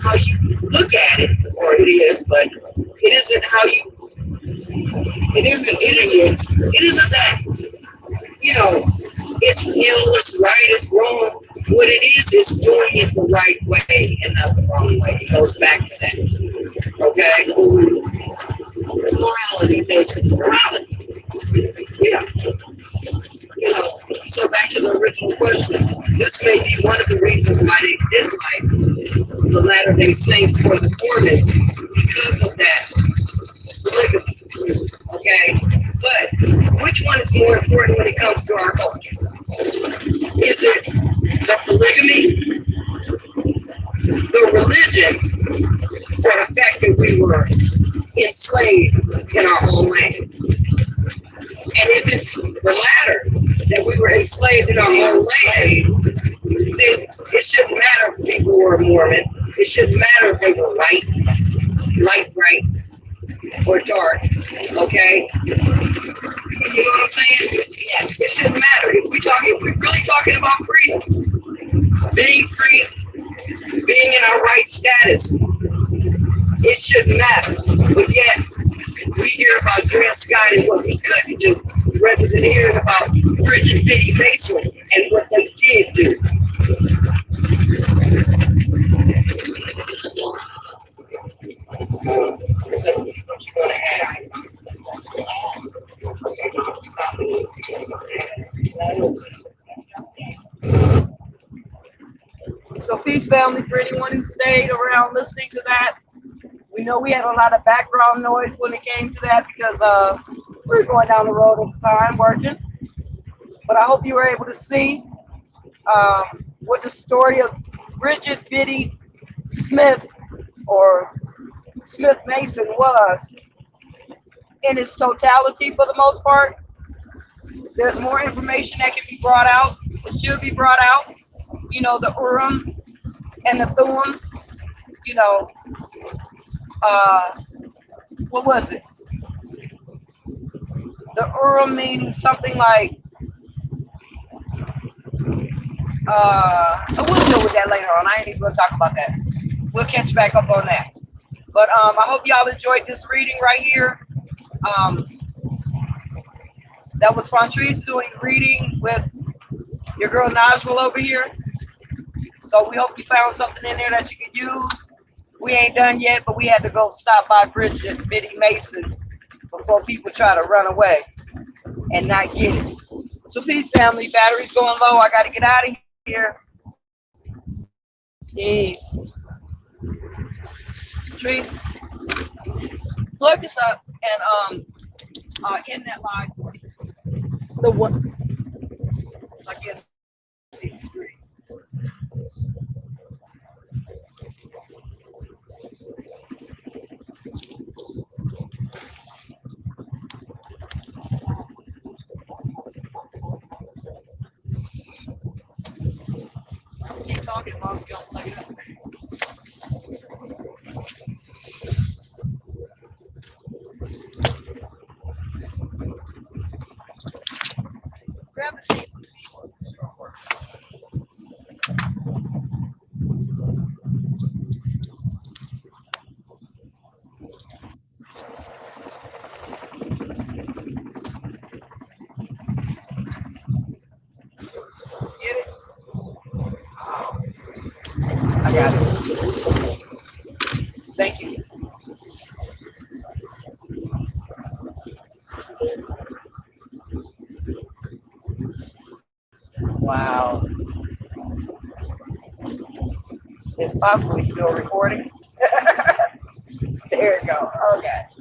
how you look at it, or it is, but it isn't how you. It isn't that, it's ill, it's right, it's wrong. What it is doing it the right way and not the wrong way. It goes back to that. Okay? Morality, basically. Morality. Yeah. So back to the original question. This may be one of the reasons why they dislike the Latter-day Saints or the Mormons, because of that polygamy. Okay? But which one is more important when it comes to our culture? Is it the polygamy, the religion, or the fact that we were enslaved in our own land? And if it's the latter, that we were enslaved in our own land, then it shouldn't matter if people were Mormon. It shouldn't matter if they were white, light bright, or dark. Okay? You know what I'm saying? Yes, it shouldn't matter. If we're really talking about freedom, being free, being in our right status, it shouldn't matter. But yet, we hear about Dred Scott and what he couldn't do, rather than hearing about Bridget, Biddy, Mason, and what they did do. So, what you want to add? So peace, family, for anyone who stayed around listening to that. We know we had a lot of background noise when it came to that because we were going down the road at the time working. But I hope you were able to see what the story of Bridget, Biddy, Smith, or Smith Mason was in its totality for the most part. There's more information that can be brought out. It should be brought out. The Urim and the Thummim, what was it? The Urim means something like, we'll deal with that later on. I ain't even going to talk about that. We'll catch back up on that. But I hope y'all enjoyed this reading right here. That was Fontrice doing reading with your girl Najwell over here. So we hope you found something in there that you could use. We ain't done yet, but we had to go stop by Bridget, Biddy Mason before people try to run away and not get it. So peace, family. Battery's going low. I got to get out of here. Peace. Trees, plug this up and in that line. The what? I guess see the screen. I'll keep talking about you don't plug it up. Grab the seat. Sure works. I got it. Thank you. Wow. It's possibly still recording. There you go. Okay.